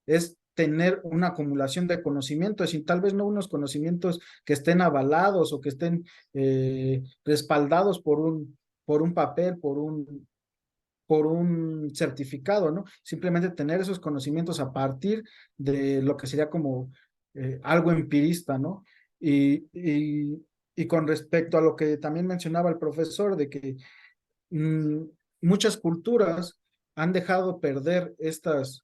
es tener una acumulación de conocimientos y tal vez no unos conocimientos que estén avalados o que estén respaldados por un papel, por un certificado, ¿no? Simplemente tener esos conocimientos a partir de lo que sería como algo empirista, ¿no? Y, y, y con respecto a lo que también mencionaba el profesor, de que mm, muchas culturas han dejado perder estas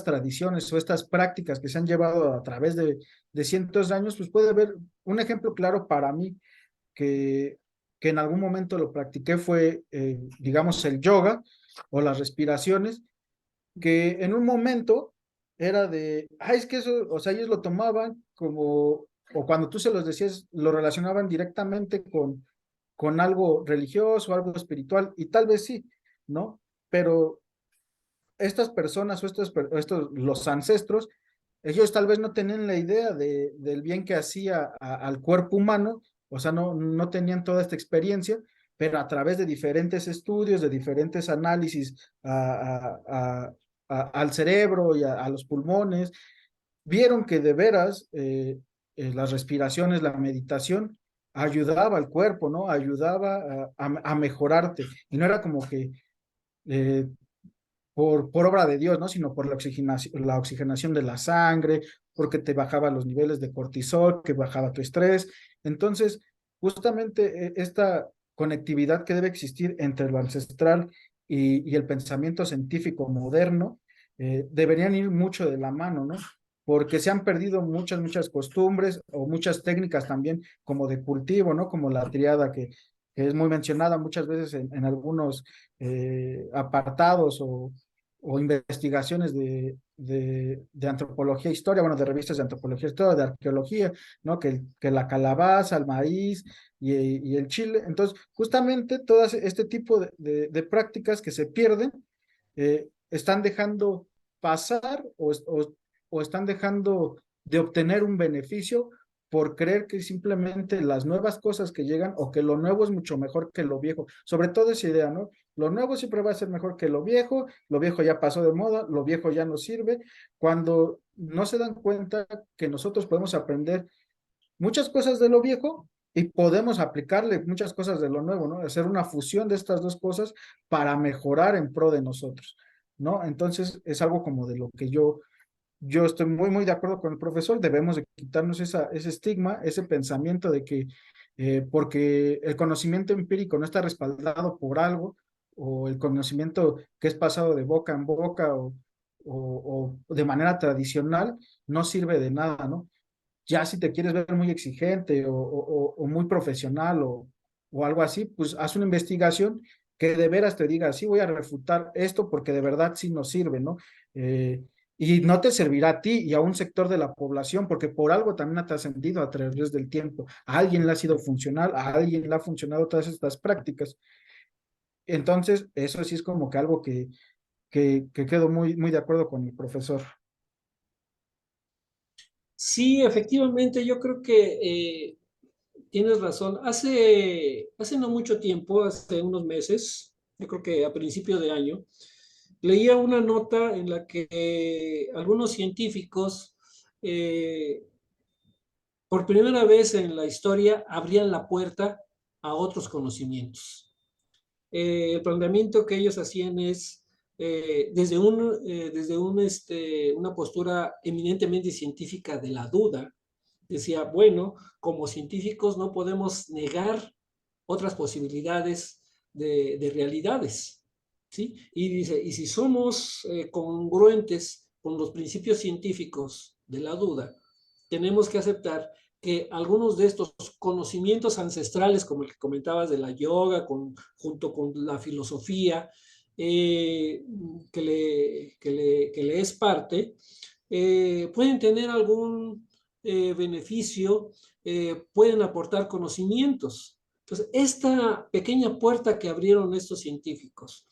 tradiciones o estas prácticas que se han llevado a través de cientos de años, pues puede haber un ejemplo claro para mí que, que en algún momento lo practiqué fue, digamos, el yoga o las respiraciones, que en un momento era de, ay, es que eso, o sea, ellos lo tomaban como, o cuando tú se los decías, lo relacionaban directamente con algo religioso, algo espiritual, y tal vez sí, ¿no? Pero estas personas o los ancestros, ellos tal vez no tenían la idea del bien que hacía al cuerpo humano, o sea, no tenían toda esta experiencia, pero a través de diferentes estudios, de diferentes análisis al cerebro y a los pulmones, vieron que de veras las respiraciones, la meditación, ayudaba al cuerpo, ¿no? Ayudaba a mejorarte. Y no era como que eh, por obra de Dios, ¿no? Sino por la oxigenación de la sangre, porque te bajaba los niveles de cortisol, que bajaba tu estrés. Entonces, justamente esta conectividad que debe existir entre lo ancestral y el pensamiento científico moderno deberían ir mucho de la mano, ¿no? Porque se han perdido muchas costumbres o muchas técnicas también como de cultivo, ¿no? Como la triada que es muy mencionada muchas veces en algunos apartados o investigaciones de antropología e historia, bueno, de revistas de antropología e historia, de arqueología, ¿no? Que la calabaza, el maíz y el chile. Entonces, justamente todas este tipo de prácticas que se pierden están dejando pasar o están dejando de obtener un beneficio por creer que simplemente las nuevas cosas que llegan o que lo nuevo es mucho mejor que lo viejo. Sobre todo esa idea, ¿no? Lo nuevo siempre va a ser mejor que lo viejo ya pasó de moda, lo viejo ya no sirve, cuando no se dan cuenta que nosotros podemos aprender muchas cosas de lo viejo y podemos aplicarle muchas cosas de lo nuevo, ¿no? Hacer una fusión de estas dos cosas para mejorar en pro de nosotros, ¿no? Entonces es algo como de lo que yo estoy muy de acuerdo con el profesor, debemos de quitarnos ese estigma, ese pensamiento de que porque el conocimiento empírico no está respaldado por algo, o el conocimiento que es pasado de boca en boca o de manera tradicional, no sirve de nada, ¿no? Ya si te quieres ver muy exigente o muy profesional o algo así, pues haz una investigación que de veras te diga, sí voy a refutar esto porque de verdad sí nos sirve, ¿no? Y no te servirá a ti y a un sector de la población, porque por algo también ha trascendido a través del tiempo. A alguien le ha sido funcional, a alguien le ha funcionado todas estas prácticas. Entonces, eso sí es como que algo que quedo muy de acuerdo con el profesor. Sí, efectivamente, yo creo que tienes razón. Hace no mucho tiempo, hace unos meses, yo creo que a principio de año, leía una nota en la que algunos científicos, eh, por primera vez en la historia, abrían la puerta a otros conocimientos. El planteamiento que ellos hacían es una postura eminentemente científica de la duda. Decía, bueno, como científicos no podemos negar otras posibilidades de realidades, ¿sí? Y dice, y si somos congruentes con los principios científicos de la duda, tenemos que aceptar que algunos de estos conocimientos ancestrales, como el que comentabas de la yoga, junto con la filosofía, que le es parte, pueden tener algún beneficio, pueden aportar conocimientos. Entonces, esta pequeña puerta que abrieron estos científicos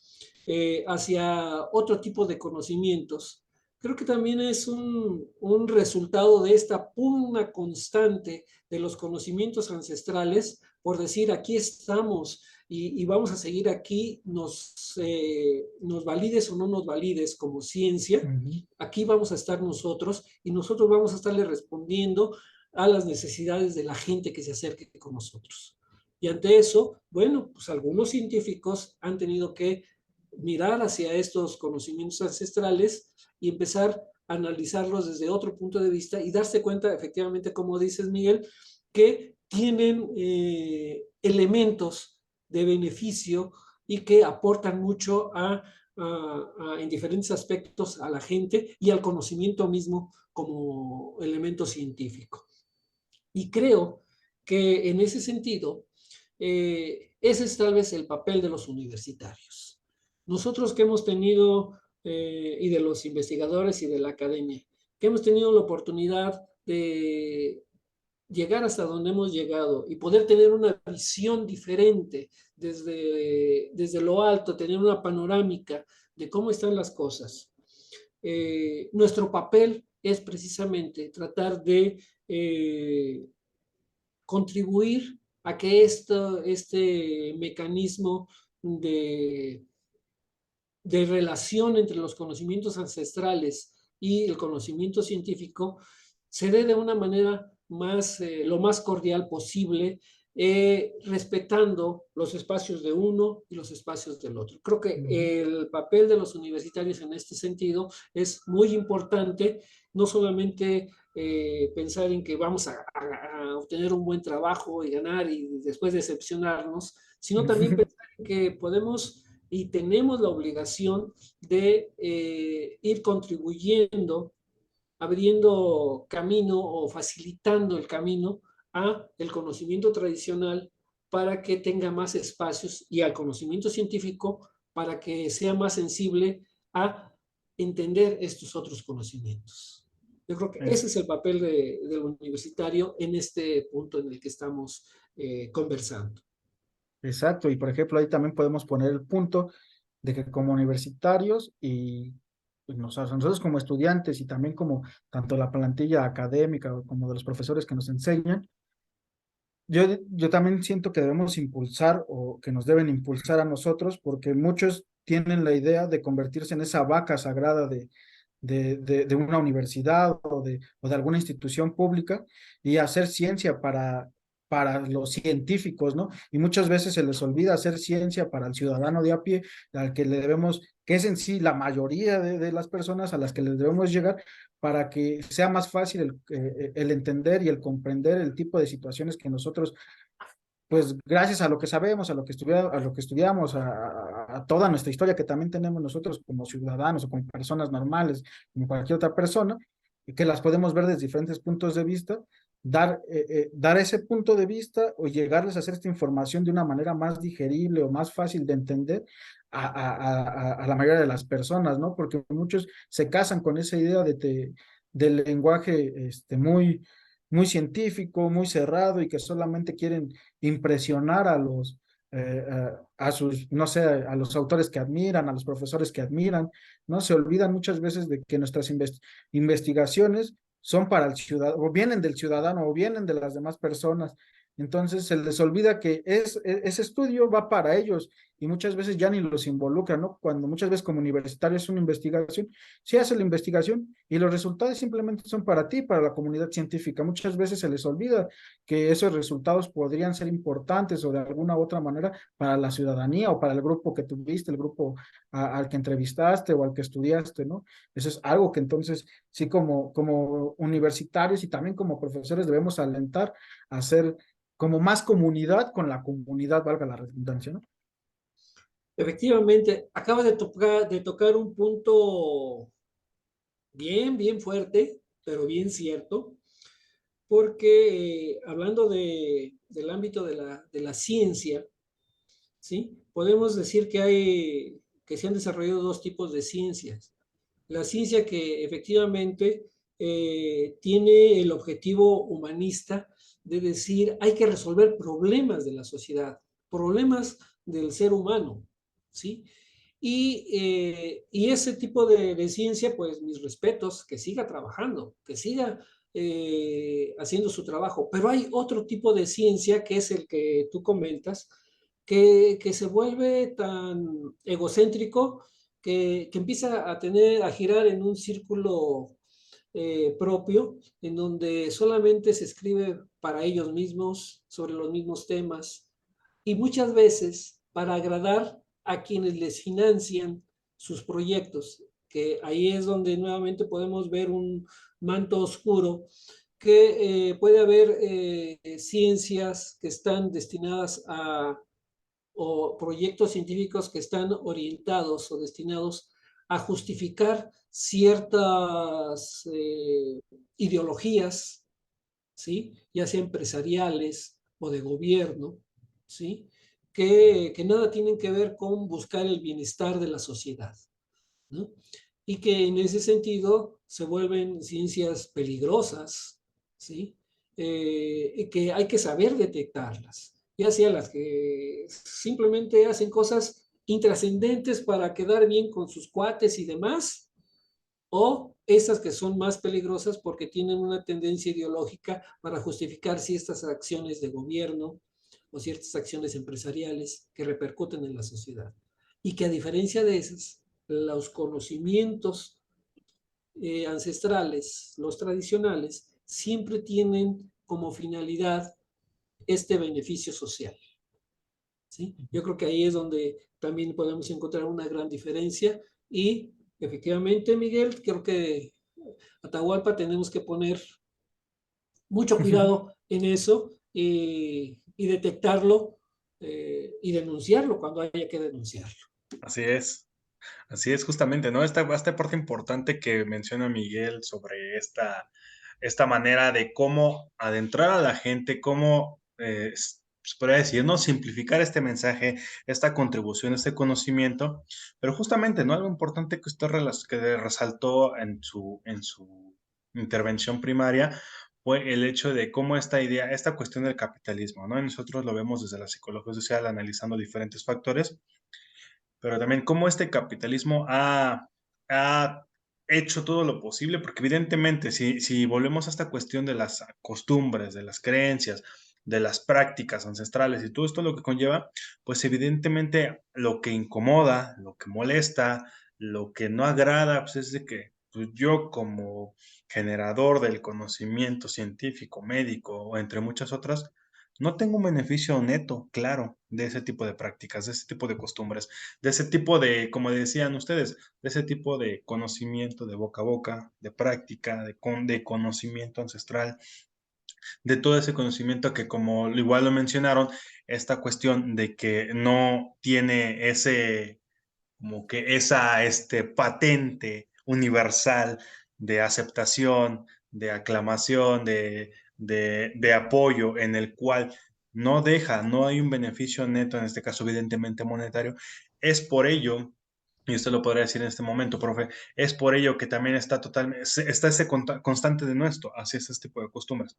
hacia otro tipo de conocimientos creo que también es un resultado de esta pugna constante de los conocimientos ancestrales por decir, aquí estamos y vamos a seguir aquí, nos valides o no nos valides como ciencia, aquí vamos a estar nosotros y nosotros vamos a estarle respondiendo a las necesidades de la gente que se acerque con nosotros. Y ante eso, bueno, pues algunos científicos han tenido que mirar hacia estos conocimientos ancestrales y empezar a analizarlos desde otro punto de vista y darse cuenta, efectivamente, como dices, Miguel, que tienen elementos de beneficio y que aportan mucho en diferentes aspectos a la gente y al conocimiento mismo como elemento científico. Y creo que en ese sentido, ese es tal vez el papel de los universitarios. Nosotros que hemos tenido, y de los investigadores y de la academia, que hemos tenido la oportunidad de llegar hasta donde hemos llegado y poder tener una visión diferente desde lo alto, tener una panorámica de cómo están las cosas. Nuestro papel es precisamente tratar de contribuir a que este mecanismo de relación entre los conocimientos ancestrales y el conocimiento científico se dé de una manera lo más cordial posible, respetando los espacios de uno y los espacios del otro. Creo que el papel de los universitarios en este sentido es muy importante, no solamente pensar en que vamos a obtener un buen trabajo y ganar y después decepcionarnos, sino también pensar en que podemos y tenemos la obligación de ir contribuyendo, abriendo camino o facilitando el camino a el conocimiento tradicional para que tenga más espacios y al conocimiento científico para que sea más sensible a entender estos otros conocimientos. Yo creo que ese es el papel del universitario en este punto en el que estamos conversando. Exacto, y por ejemplo ahí también podemos poner el punto de que como universitarios y pues, nosotros como estudiantes y también como tanto la plantilla académica como de los profesores que nos enseñan, yo también siento que debemos impulsar o que nos deben impulsar a nosotros porque muchos tienen la idea de convertirse en esa vaca sagrada de una universidad o de alguna institución pública y hacer ciencia para los científicos, ¿no? Y muchas veces se les olvida hacer ciencia para el ciudadano de a pie, al que le debemos, que es en sí la mayoría de las personas a las que les debemos llegar, para que sea más fácil el entender y el comprender el tipo de situaciones que nosotros pues gracias a lo que sabemos, a lo que estudiamos, a toda nuestra historia que también tenemos nosotros como ciudadanos o como personas normales, como cualquier otra persona, y que las podemos ver desde diferentes puntos de vista, dar ese punto de vista o llegarles a hacer esta información de una manera más digerible o más fácil de entender a la mayoría de las personas, ¿no? Porque muchos se casan con esa idea del lenguaje muy científico, muy cerrado y que solamente quieren impresionar a sus, no sé, a los autores que admiran, a los profesores que admiran, ¿no? Se olvidan muchas veces de que nuestras investigaciones son para el ciudadano, o vienen del ciudadano, o vienen de las demás personas. Entonces se les olvida que ese estudio va para ellos y muchas veces ya ni los involucra, ¿no? Cuando muchas veces como universitario es una investigación, se hace la investigación y los resultados simplemente son para ti, para la comunidad científica. Muchas veces se les olvida que esos resultados podrían ser importantes o de alguna u otra manera para la ciudadanía o para el grupo que tuviste, el grupo al que entrevistaste o al que estudiaste, ¿no? Eso es algo que entonces sí como universitarios y también como profesores debemos alentar a hacer como más comunidad con la comunidad, valga la redundancia, ¿no? Efectivamente, acaba de tocar un punto bien fuerte, pero bien cierto, porque hablando del ámbito de la ciencia, ¿sí? Podemos decir que se han desarrollado dos tipos de ciencias. La ciencia que efectivamente tiene el objetivo humanista de decir hay que resolver problemas de la sociedad, problemas del ser humano, ¿sí? Y ese tipo de ciencia, pues mis respetos, que siga trabajando, que siga haciendo su trabajo. Pero hay otro tipo de ciencia, que es el que tú comentas, que se vuelve tan egocéntrico que empieza a girar en un círculo propio, en donde solamente se escribe para ellos mismos, sobre los mismos temas, y muchas veces para agradar a quienes les financian sus proyectos, que ahí es donde nuevamente podemos ver un manto oscuro, que puede haber ciencias que están destinadas a, o proyectos científicos que están orientados o destinados a justificar ciertas ideologías, ¿sí? Ya sea empresariales o de gobierno, ¿sí? Que nada tienen que ver con buscar el bienestar de la sociedad, ¿no? Y que en ese sentido se vuelven ciencias peligrosas, ¿sí? Que hay que saber detectarlas, ya sea las que simplemente hacen cosas intrascendentes para quedar bien con sus cuates y demás, o esas que son más peligrosas porque tienen una tendencia ideológica para justificar ciertas acciones de gobierno o ciertas acciones empresariales que repercuten en la sociedad. Y que a diferencia de esas, los conocimientos ancestrales, los tradicionales, siempre tienen como finalidad este beneficio social. ¿Sí? Yo creo que ahí es donde también podemos encontrar una gran diferencia y efectivamente, Miguel, creo que Atahualpa tenemos que poner mucho cuidado en eso y detectarlo y denunciarlo cuando haya que denunciarlo. Así es. Así es, justamente, ¿no? Esta parte importante que menciona Miguel sobre esta manera de cómo adentrar a la gente, cómo, se podría decir, ¿no? Simplificar este mensaje, esta contribución, este conocimiento, pero justamente, ¿no? Algo importante que usted que resaltó en su intervención primaria fue el hecho de cómo esta idea, esta cuestión del capitalismo, ¿no? Y nosotros lo vemos desde la psicología social analizando diferentes factores, pero también cómo este capitalismo ha hecho todo lo posible, porque evidentemente si volvemos a esta cuestión de las costumbres, de las creencias, de las prácticas ancestrales y todo esto lo que conlleva, pues evidentemente lo que incomoda, lo que molesta, lo que no agrada, pues es de que pues yo como generador del conocimiento científico, médico o entre muchas otras, no tengo un beneficio neto, claro, de ese tipo de prácticas, de ese tipo de costumbres, de ese tipo de, como decían ustedes, de ese tipo de conocimiento de boca a boca, de práctica, de conocimiento ancestral, de todo ese conocimiento que como igual lo mencionaron, esta cuestión de que no tiene ese, como que esa patente universal de aceptación, de aclamación, de apoyo en el cual no hay un beneficio neto, en este caso evidentemente monetario, es por ello, y usted lo podría decir en este momento, profe, es por ello que también está ese constante de nuestro hacia ese tipo de costumbres.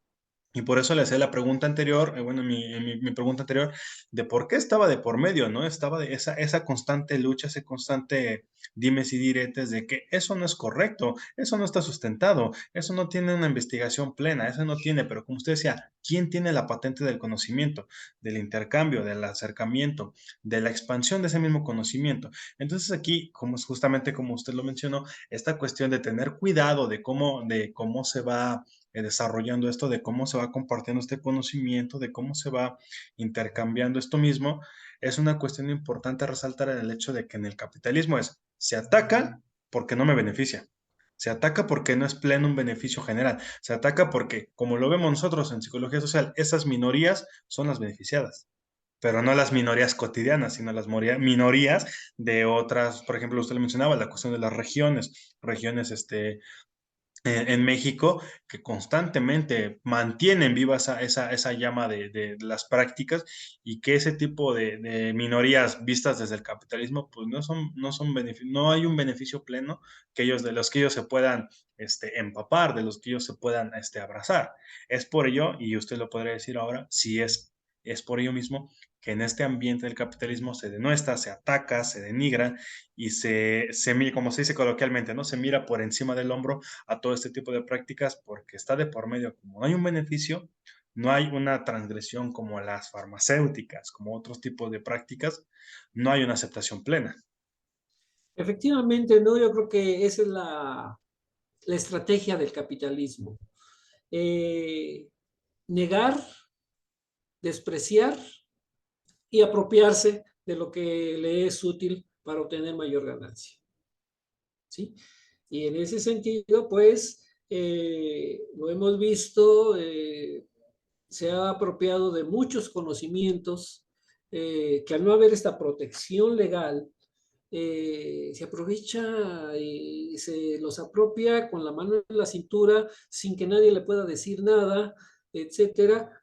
Y por eso le hacía la pregunta anterior, bueno, mi pregunta anterior, de por qué estaba de por medio, ¿no? Estaba de esa constante lucha, ese constante dimes y diretes de que eso no es correcto, eso no está sustentado, eso no tiene una investigación plena, eso no tiene, pero como usted decía, ¿quién tiene la patente del conocimiento, del intercambio, del acercamiento, de la expansión de ese mismo conocimiento? Entonces aquí, como es justamente como usted lo mencionó, esta cuestión de tener cuidado de cómo se va desarrollando esto, de cómo se va compartiendo este conocimiento, de cómo se va intercambiando esto mismo, es una cuestión importante resaltar el hecho de que en el capitalismo se ataca porque no me beneficia. Se ataca porque no es pleno un beneficio general. Se ataca porque, como lo vemos nosotros en psicología social, esas minorías son las beneficiadas, pero no las minorías cotidianas, sino las minorías de otras, por ejemplo, usted le mencionaba la cuestión de las regiones en México que constantemente mantienen viva esa llama de las prácticas y que ese tipo de minorías vistas desde el capitalismo, pues no hay un beneficio pleno de los que ellos se puedan empapar, de los que ellos se puedan abrazar. Es por ello, y usted lo podría decir ahora, si es por ello mismo que en este ambiente del capitalismo se denuestra, se ataca, se denigra y como se dice coloquialmente, ¿no? Se mira por encima del hombro a todo este tipo de prácticas porque está de por medio, como no hay un beneficio, no hay una transgresión como las farmacéuticas, como otros tipos de prácticas, no hay una aceptación plena. Efectivamente, ¿no? Yo creo que esa es la estrategia del capitalismo. Negar, despreciar y apropiarse de lo que le es útil para obtener mayor ganancia. ¿Sí? Y en ese sentido, pues, lo hemos visto, se ha apropiado de muchos conocimientos que al no haber esta protección legal, se aprovecha y se los apropia con la mano en la cintura sin que nadie le pueda decir nada, etcétera.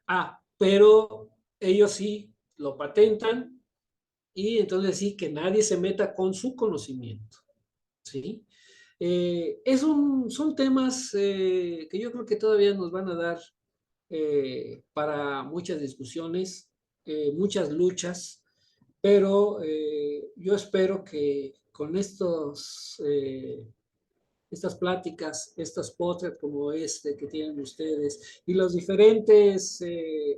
Pero ellos sí lo patentan y entonces sí que nadie se meta con su conocimiento, ¿sí? Son temas que yo creo que todavía nos van a dar para muchas discusiones, muchas luchas, pero yo espero que con estas pláticas, estos podcasts como este que tienen ustedes y los diferentes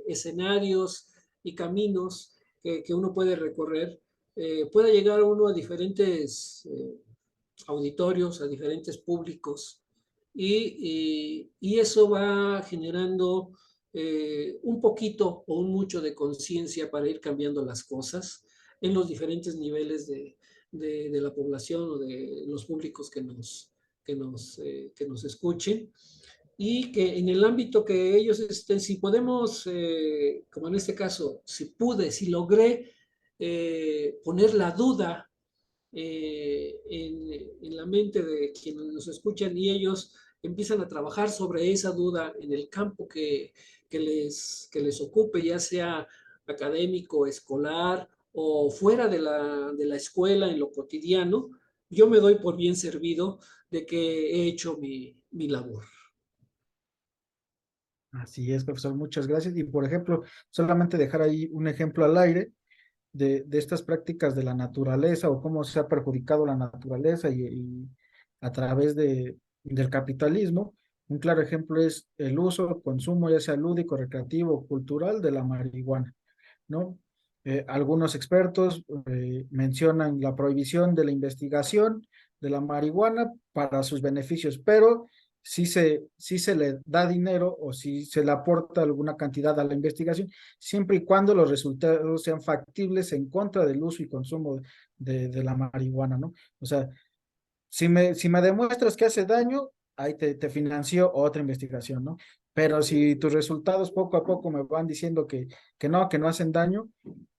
escenarios y caminos que uno puede recorrer, pueda llegar uno a diferentes auditorios, a diferentes públicos y eso va generando un poquito o un mucho de conciencia para ir cambiando las cosas en los diferentes niveles de la población o de los públicos que nos escuchen y que en el ámbito que ellos estén, si podemos, como en este caso, si logré poner la duda en la mente de quienes nos escuchan y ellos empiezan a trabajar sobre esa duda en el campo que les ocupe, ya sea académico, escolar o fuera de la escuela en lo cotidiano, yo me doy por bien servido de que he hecho mi labor. Así es, profesor, muchas gracias. Y por ejemplo, solamente dejar ahí un ejemplo al aire de estas prácticas de la naturaleza o cómo se ha perjudicado la naturaleza y a través del capitalismo. Un claro ejemplo es el uso, consumo, ya sea lúdico, recreativo o cultural de la marihuana, ¿no? Algunos expertos mencionan la prohibición de la investigación de la marihuana para sus beneficios, pero sí se le da dinero o si se le aporta alguna cantidad a la investigación, siempre y cuando los resultados sean factibles en contra del uso y consumo de la marihuana, ¿no? O sea, si me demuestras que hace daño, ahí te financio otra investigación, ¿no? Pero si tus resultados poco a poco me van diciendo que no hacen daño,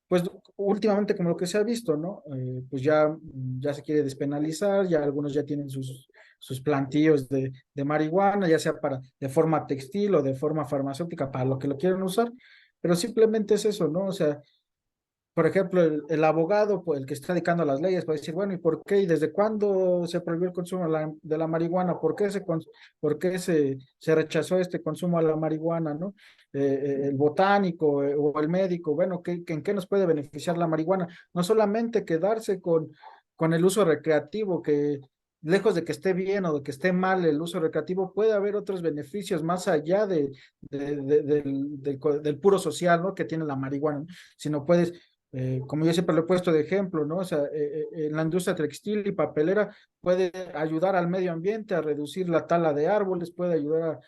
pues últimamente como lo que se ha visto, ¿no? Pues ya se quiere despenalizar, ya algunos ya tienen sus plantillos de marihuana, ya sea de forma textil o de forma farmacéutica, para lo que lo quieran usar, pero simplemente es eso, ¿no? O sea, por ejemplo, el abogado, pues, el que está dedicando a las leyes, puede decir, bueno, ¿y por qué? ¿Y desde cuándo se prohibió el consumo de la marihuana? ¿Por qué se rechazó este consumo a la marihuana, ¿no? El botánico o el médico, bueno, ¿en qué nos puede beneficiar la marihuana? No solamente quedarse con el uso recreativo, que lejos de que esté bien o de que esté mal el uso recreativo, puede haber otros beneficios más allá del puro social, ¿no? Que tiene la marihuana, ¿no? Sino puedes como yo siempre lo he puesto de ejemplo, ¿no? O sea, en la industria textil y papelera puede ayudar al medio ambiente a reducir la tala de árboles, puede ayudar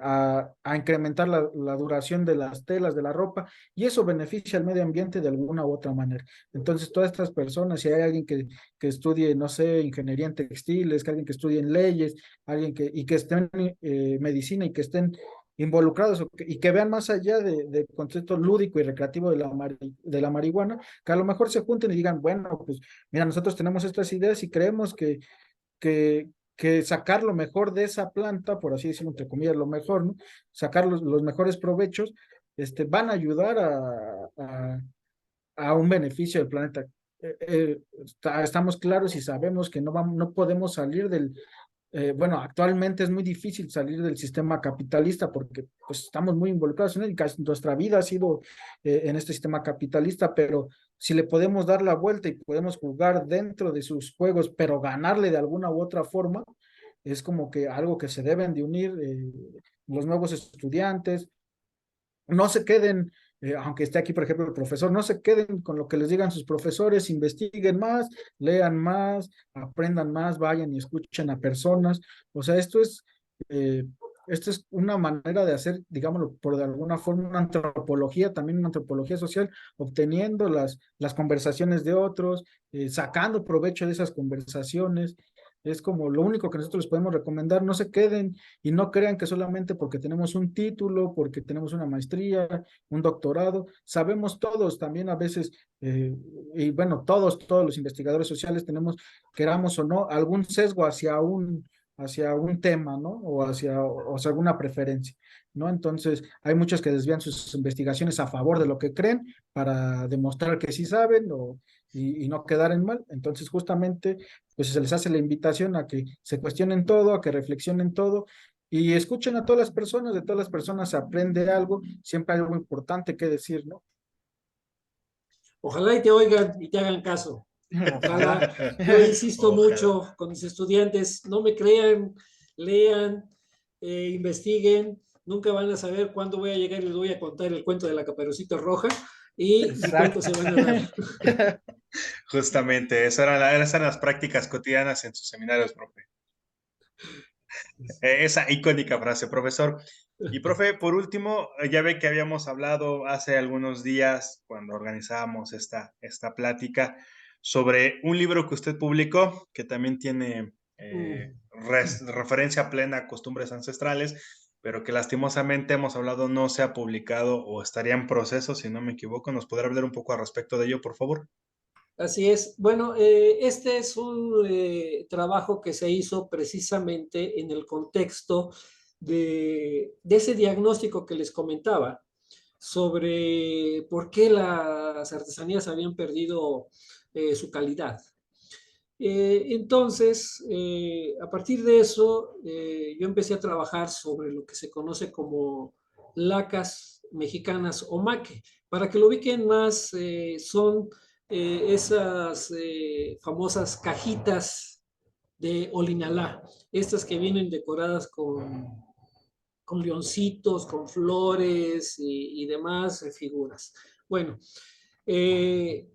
a incrementar la duración de las telas, de la ropa, y eso beneficia al medio ambiente de alguna u otra manera. Entonces, todas estas personas, si hay alguien que estudie, no sé, ingeniería en textiles, que alguien que estudie en leyes, y que estén en medicina y que estén involucrados y que vean más allá del concepto lúdico y recreativo de la marihuana, que a lo mejor se junten y digan, bueno, pues mira, nosotros tenemos estas ideas y creemos que sacar lo mejor de esa planta, por así decirlo, entre comillas, lo mejor, ¿no? Sacar los mejores provechos, van a ayudar a un beneficio del planeta. Estamos claros y sabemos que no podemos salir bueno, actualmente es muy difícil salir del sistema capitalista porque pues estamos muy involucrados en él y casi nuestra vida ha sido en este sistema capitalista, pero si le podemos dar la vuelta y podemos jugar dentro de sus juegos, pero ganarle de alguna u otra forma, es como que algo que se deben de unir los nuevos estudiantes, no se queden, aunque esté aquí, por ejemplo, el profesor, no se queden con lo que les digan sus profesores, investiguen más, lean más, aprendan más, vayan y escuchen a personas. O sea, eh, esto es una manera de hacer, digámoslo, por de alguna forma, una antropología, también una antropología social, obteniendo las conversaciones de otros, sacando provecho de esas conversaciones. Es como lo único que nosotros les podemos recomendar, no se queden y no crean que solamente porque tenemos un título, porque tenemos una maestría, un doctorado, sabemos todos también a veces, y bueno, todos los investigadores sociales tenemos, queramos o no, algún sesgo hacia un tema, ¿no? O hacia alguna preferencia, ¿no? Entonces, hay muchos que desvían sus investigaciones a favor de lo que creen para demostrar que sí saben y no quedar en mal. Entonces, justamente pues se les hace la invitación a que se cuestionen todo, a que reflexionen todo y escuchen a todas las personas, de todas las personas se aprende algo, siempre hay algo importante que decir, ¿no? Ojalá y te oigan y te hagan caso. Ojalá. Ojalá. Yo insisto Ojalá. mucho con mis estudiantes, no me crean, lean, investiguen. Nunca van a saber cuándo voy a llegar y les voy a contar el cuento de la Caperucita Roja y ni cuánto se van a dar. Exacto. Justamente, esas eran las prácticas cotidianas en sus seminarios, profe. Esa icónica frase, profesor. Y profe, por último, ya ve que habíamos hablado hace algunos días cuando organizábamos esta plática sobre un libro que usted publicó que también tiene Mm. referencia plena a costumbres ancestrales, pero que lastimosamente hemos hablado no se ha publicado o estaría en proceso, si no me equivoco. ¿Nos podrá hablar un poco al respecto de ello, por favor? Así es. Bueno, este es un trabajo que se hizo precisamente en el contexto de ese diagnóstico que les comentaba sobre por qué las artesanías habían perdido su calidad. Entonces, a partir de eso, yo empecé a trabajar sobre lo que se conoce como lacas mexicanas o maque. Para que lo ubiquen más, son esas famosas cajitas de Olinalá, estas que vienen decoradas con leoncitos, con flores y demás figuras. Bueno, eh,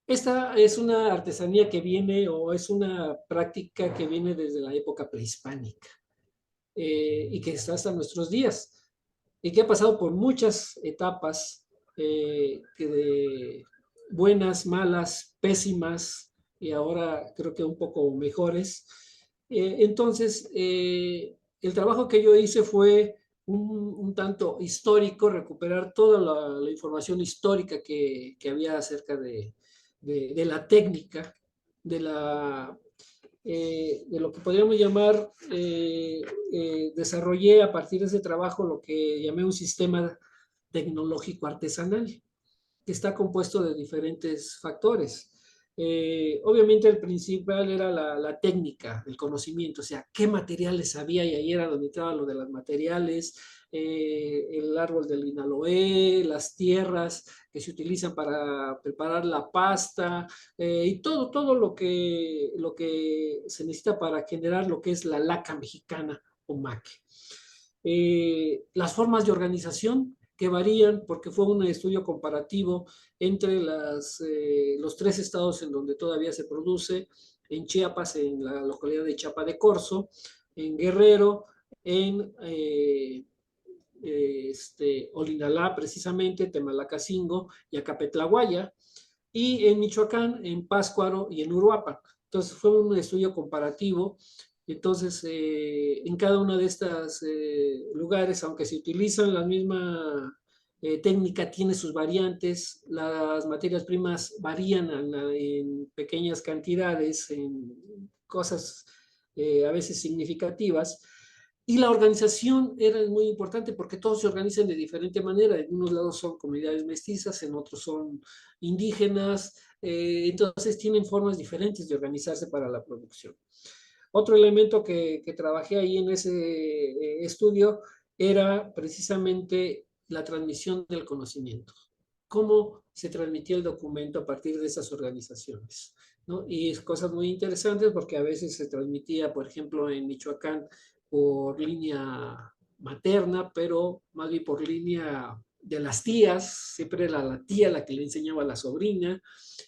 esta es una artesanía que viene o es una práctica que viene desde la época prehispánica y que está hasta nuestros días y que ha pasado por muchas etapas que de buenas, malas, pésimas y ahora creo que un poco mejores. Entonces, el trabajo que yo hice fue un tanto histórico, recuperar toda la información histórica que había acerca de la técnica, de de lo que podríamos llamar, desarrollé a partir de ese trabajo lo que llamé un sistema tecnológico artesanal, que está compuesto de diferentes factores. Obviamente el principal era la técnica, el conocimiento, o sea, qué materiales había, y ahí era donde entraba lo de los materiales, el árbol del linaloé, las tierras que se utilizan para preparar la pasta, y todo lo que se necesita para generar lo que es la laca mexicana o maque. Las formas de organización que varían porque fue un estudio comparativo entre los tres estados en donde todavía se produce, en Chiapas, en la localidad de Chiapa de Corzo, en Guerrero, en Olinalá, precisamente, Temalacacingo y Acapetlahuaya, y en Michoacán, en Pátzcuaro y en Uruapan. Entonces fue un estudio comparativo. Entonces, en cada uno de estos lugares, aunque se utilizan la misma técnica, tiene sus variantes, las materias primas varían en pequeñas cantidades, en cosas a veces significativas, y la organización era muy importante porque todos se organizan de diferente manera. En unos lados son comunidades mestizas, en otros son indígenas, entonces tienen formas diferentes de organizarse para la producción. Otro elemento que trabajé ahí en ese estudio era precisamente la transmisión del conocimiento. Cómo se transmitía el documento a partir de esas organizaciones, ¿no? Y es cosas muy interesantes porque a veces se transmitía, por ejemplo, en Michoacán por línea materna, pero más bien por línea de las tías, siempre era la tía la que le enseñaba a la sobrina.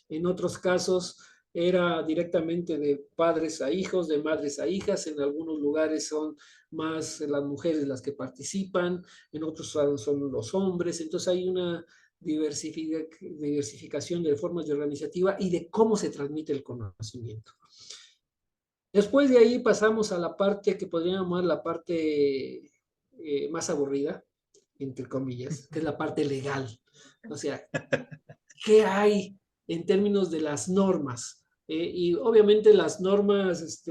En otros casos era directamente de padres a hijos, de madres a hijas. En algunos lugares son más las mujeres las que participan, en otros son los hombres. Entonces hay una diversificación de formas de organizativa y de cómo se transmite el conocimiento. Después de ahí pasamos a la parte que podríamos llamar la parte más aburrida, entre comillas, que es la parte legal. O sea, ¿qué hay en términos de las normas? Y obviamente las normas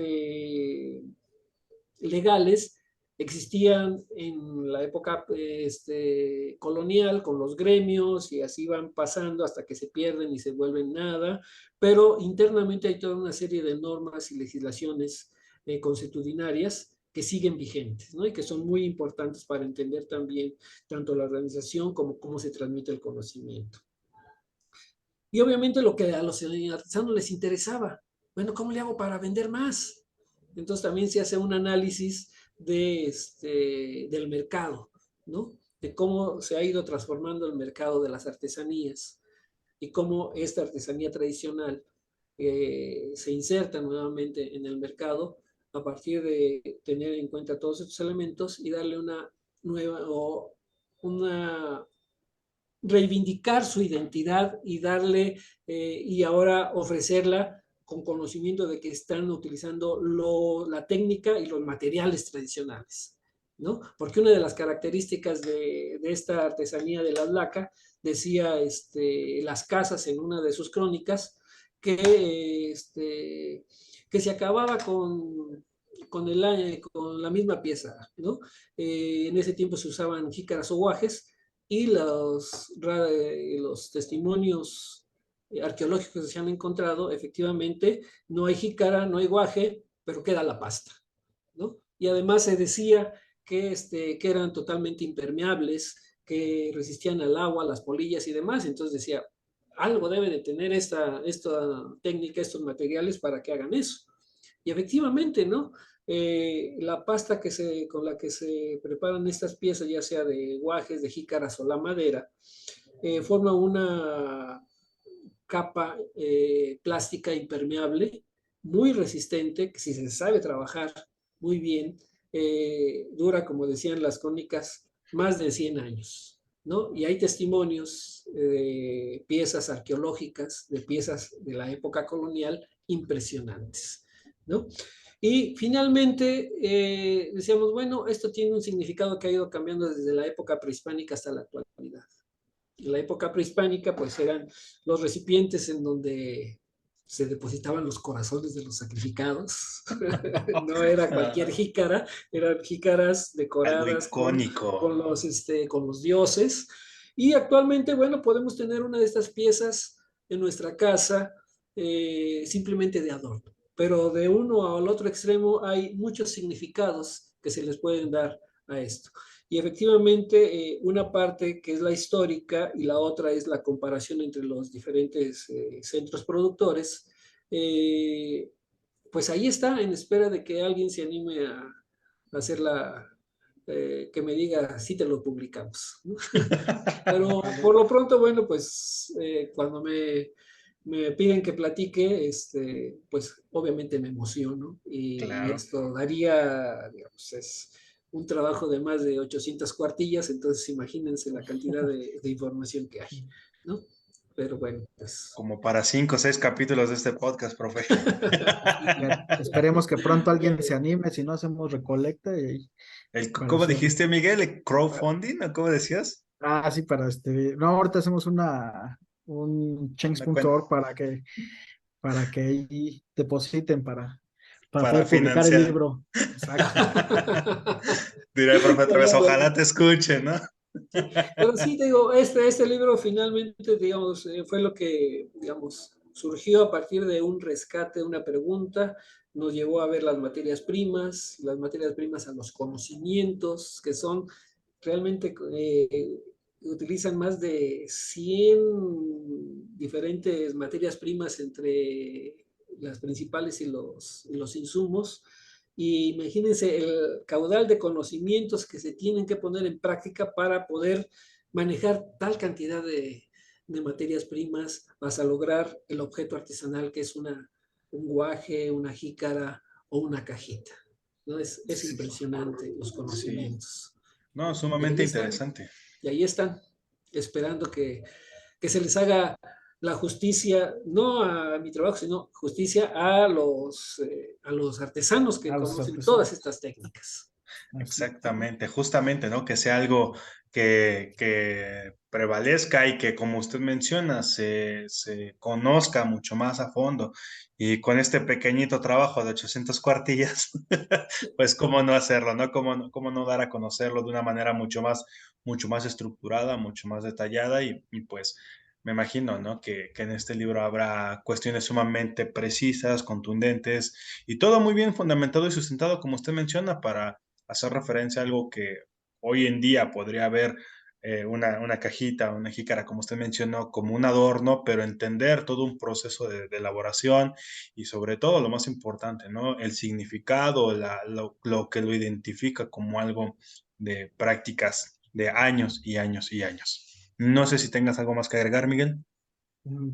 legales existían en la época colonial con los gremios y así van pasando hasta que se pierden y se vuelven nada, pero internamente hay toda una serie de normas y legislaciones consuetudinarias que siguen vigentes, ¿no? Y que son muy importantes para entender también tanto la organización como cómo se transmite el conocimiento. Y obviamente lo que a los artesanos les interesaba, bueno, ¿cómo le hago para vender más? Entonces también se hace un análisis del mercado, ¿no? De cómo se ha ido transformando el mercado de las artesanías y cómo esta artesanía tradicional se inserta nuevamente en el mercado a partir de tener en cuenta todos estos elementos y darle una nueva o una reivindicar su identidad y darle y ahora ofrecerla con conocimiento de que están utilizando la técnica y los materiales tradicionales, ¿no? Porque una de las características de esta artesanía de la laca, decía Las Casas en una de sus crónicas, que se acababa con la misma pieza, ¿no? En ese tiempo se usaban jícaras o guajes, y los testimonios arqueológicos que se han encontrado, efectivamente, no hay jícara, no hay guaje, pero queda la pasta, ¿no? Y además se decía que eran totalmente impermeables, que resistían al agua, las polillas y demás. Entonces decía, algo debe de tener esta técnica, estos materiales para que hagan eso. Y efectivamente, ¿no? La pasta con la que se preparan estas piezas, ya sea de guajes, de jícaras o la madera, forma una capa plástica impermeable, muy resistente, que si se sabe trabajar muy bien, dura, como decían las crónicas, más de 100 años, ¿no? Y hay testimonios de piezas arqueológicas, de piezas de la época colonial impresionantes, ¿no? Y finalmente decíamos, bueno, esto tiene un significado que ha ido cambiando desde la época prehispánica hasta la actualidad. En la época prehispánica, pues eran los recipientes en donde se depositaban los corazones de los sacrificados. No era cualquier jícara, eran jícaras Algo decoradas icónico. con los dioses. Y actualmente, bueno, podemos tener una de estas piezas en nuestra casa simplemente de adorno. Pero de uno al otro extremo hay muchos significados que se les pueden dar a esto. Y efectivamente, una parte que es la histórica y la otra es la comparación entre los diferentes centros productores, pues ahí está, en espera de que alguien se anime a hacerla, que me diga si te lo publicamos, ¿no? Pero por lo pronto, bueno, pues cuando me piden que platique, pues obviamente me emociono y Claro. esto daría, digamos, es un trabajo de más de 800 cuartillas, entonces imagínense la cantidad de información que hay, ¿no? Pero bueno, pues... Como para 5 o 6 capítulos de este podcast, profe. Esperemos que pronto alguien se anime, si no hacemos recolecta y para ¿Cómo hacer. dijiste, Miguel? ¿El crowdfunding o cómo decías? Sí, para no, ahorita hacemos un Una cuenta change.org para que ahí depositen para para poder publicar el financiar. libro. Exacto. Dirá el profe otra vez, Pero ojalá te escuchen, ¿no? sí, te digo, este libro finalmente, digamos, fue lo que, digamos, surgió a partir de un rescate, una pregunta, nos llevó a ver las materias primas a los conocimientos, que son realmente, utilizan más de 100 diferentes materias primas entre las principales y los insumos. Y imagínense el caudal de conocimientos que se tienen que poner en práctica para poder manejar tal cantidad de materias primas hasta lograr el objeto artesanal que es un guaje, una jícara o una cajita. ¿No? Es Sí, impresionante los sí. conocimientos. No, Y sumamente ahí están, interesante. y ahí están, esperando que se les haga la justicia, no a mi trabajo, sino justicia a los artesanos que A los conocen artesanos. todas estas técnicas. Así. Exactamente, justamente, ¿no? Que sea algo que prevalezca y que, como usted menciona, se conozca mucho más a fondo. Y con este pequeñito trabajo de 800 cuartillas, pues cómo no hacerlo, ¿no? Cómo no dar a conocerlo de una manera mucho más estructurada, mucho más detallada y pues me imagino, ¿no? Que en este libro habrá cuestiones sumamente precisas, contundentes y todo muy bien fundamentado y sustentado, como usted menciona, para hacer referencia a algo que hoy en día podría haber una cajita, una jícara, como usted mencionó, como un adorno, pero entender todo un proceso de elaboración y sobre todo lo más importante, ¿no? El significado, lo que lo identifica como algo de prácticas de años y años y años. No sé si tengas algo más que agregar, Miguel.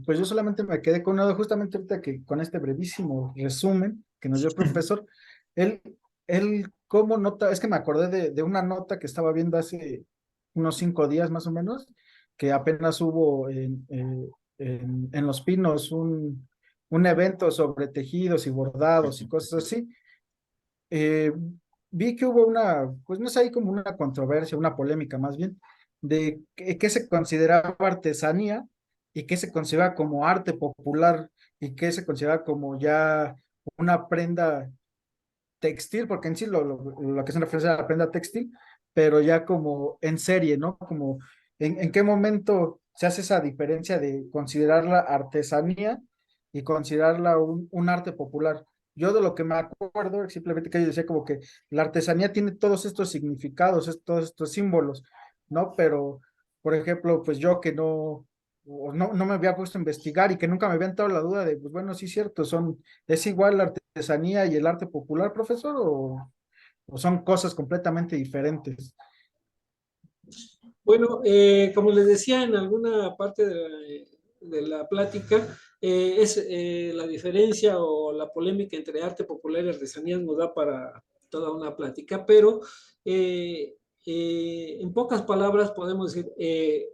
Pues yo solamente me quedé con nada, justamente ahorita que con este brevísimo resumen que nos dio el profesor, él, él cómo nota, es que me acordé de una nota que estaba viendo hace unos 5 días más o menos, que apenas hubo en Los Pinos un evento sobre tejidos y bordados y cosas así. eh, Vi que hubo pues no sé, hay como una controversia, una polémica más bien, de qué se consideraba artesanía y qué se considera como arte popular y qué se considera como ya una prenda textil, porque en sí lo que se refiere a la prenda textil, pero ya como en serie, ¿no? Como en qué momento se hace esa diferencia de considerarla artesanía y considerarla un arte popular. Yo de lo que me acuerdo es simplemente que yo decía como que la artesanía tiene todos estos significados, todos estos símbolos, ¿no? Pero, por ejemplo, pues yo que no me había puesto a investigar y que nunca me había entrado la duda de, pues bueno, sí es cierto, es igual la artesanía y el arte popular, profesor, o son cosas completamente diferentes. Bueno, como les decía en alguna parte de la plática, es la diferencia o la polémica entre arte popular y artesanía nos da para toda una plática, pero eh, en pocas palabras podemos decir,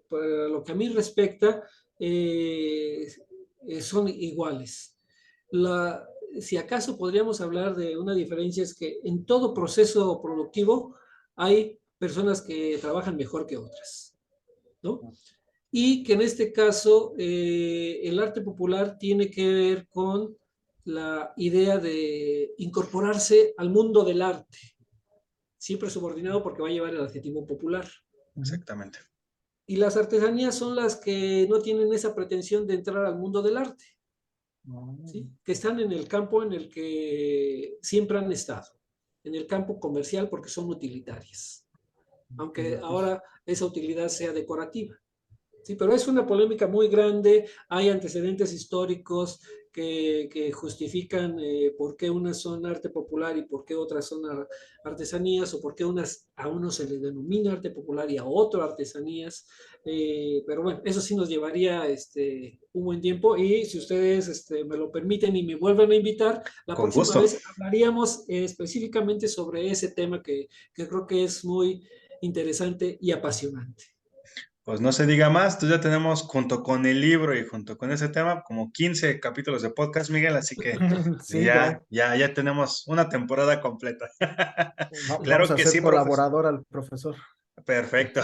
por lo que a mí respecta, son iguales. Si acaso podríamos hablar de una diferencia es que en todo proceso productivo hay personas que trabajan mejor que otras, ¿no? Y que en este caso el arte popular tiene que ver con la idea de incorporarse al mundo del arte, siempre subordinado porque va a llevar el adjetivo popular. Ujú. Exactamente. Y las artesanías son las que no tienen esa pretensión de entrar al mundo del arte, ¿sí? Que están en el campo en el que siempre han estado, en el campo comercial porque son utilitarias, aunque ahora esa utilidad sea decorativa. Sí, pero es una polémica muy grande, hay antecedentes históricos que justifican por qué unas son arte popular y por qué otras son artesanías, o por qué a uno se le denomina arte popular y a otro artesanías. Pero bueno, eso sí nos llevaría un buen tiempo, y si ustedes me lo permiten y me vuelven a invitar, la Con próxima gusto. vez hablaríamos específicamente sobre ese tema que creo que es muy interesante y apasionante. Pues no se diga más, tú ya tenemos junto con el libro y junto con ese tema como 15 capítulos de podcast, Miguel, así que Sí, ya. ya tenemos una temporada completa. Vamos Claro a que hacer sí, profesor. colaborador al profesor. Perfecto.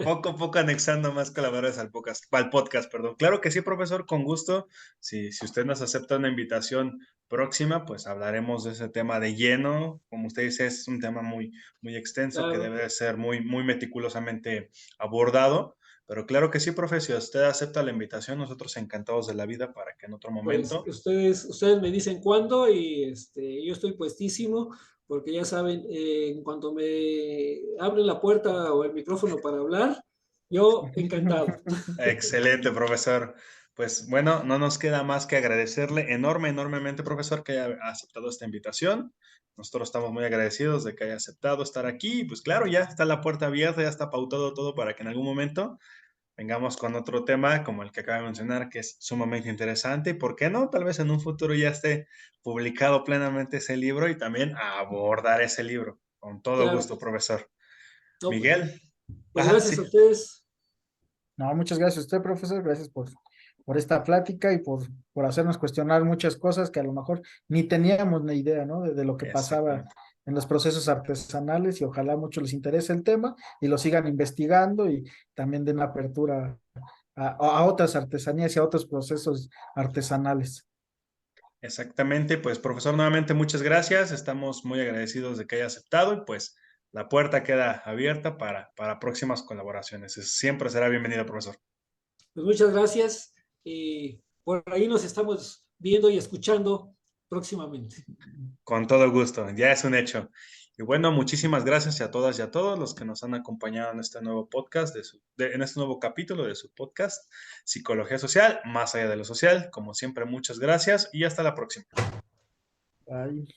Poco a poco anexando más colaboradores al podcast, perdón. Claro que sí, profesor, con gusto. Si usted nos acepta una invitación próxima, pues hablaremos de ese tema de lleno. Como usted dice, es un tema muy extenso que Claro. debe de ser muy meticulosamente abordado. Pero claro que sí, profe, si usted acepta la invitación, nosotros encantados de la vida para que en otro Pues momento. ustedes me dicen cuándo y yo estoy puestísimo, porque ya saben, en cuanto me abren la puerta o el micrófono para hablar, yo encantado. Excelente, profesor. Pues bueno, no nos queda más que agradecerle enormemente, profesor, que haya aceptado esta invitación. Nosotros estamos muy agradecidos de que haya aceptado estar aquí. Y pues claro, ya está la puerta abierta, ya está pautado todo para que en algún momento vengamos con otro tema como el que acaba de mencionar, que es sumamente interesante. Y por qué no, tal vez en un futuro ya esté publicado plenamente ese libro y también abordar ese libro. Con todo Claro gusto, que sí. profesor. No, Miguel. pues Ajá, gracias a sí. ustedes. No, muchas gracias a usted, profesor. Gracias por esta plática y por hacernos cuestionar muchas cosas que a lo mejor ni teníamos ni idea, ¿no? De lo que pasaba Exactamente. en los procesos artesanales y ojalá mucho les interese el tema y lo sigan investigando y también den apertura a otras artesanías y a otros procesos artesanales. Exactamente, pues profesor, nuevamente muchas gracias. Estamos muy agradecidos de que haya aceptado y pues la puerta queda abierta para próximas colaboraciones. Siempre será bienvenido, profesor. Pues muchas gracias y por ahí nos estamos viendo y escuchando próximamente. Con todo gusto, ya es un hecho. Y bueno, muchísimas gracias a todas y a todos los que nos han acompañado en este nuevo podcast, en este nuevo capítulo de su podcast, Psicología Social, más allá de lo social. Como siempre, muchas gracias y hasta la próxima. Ay.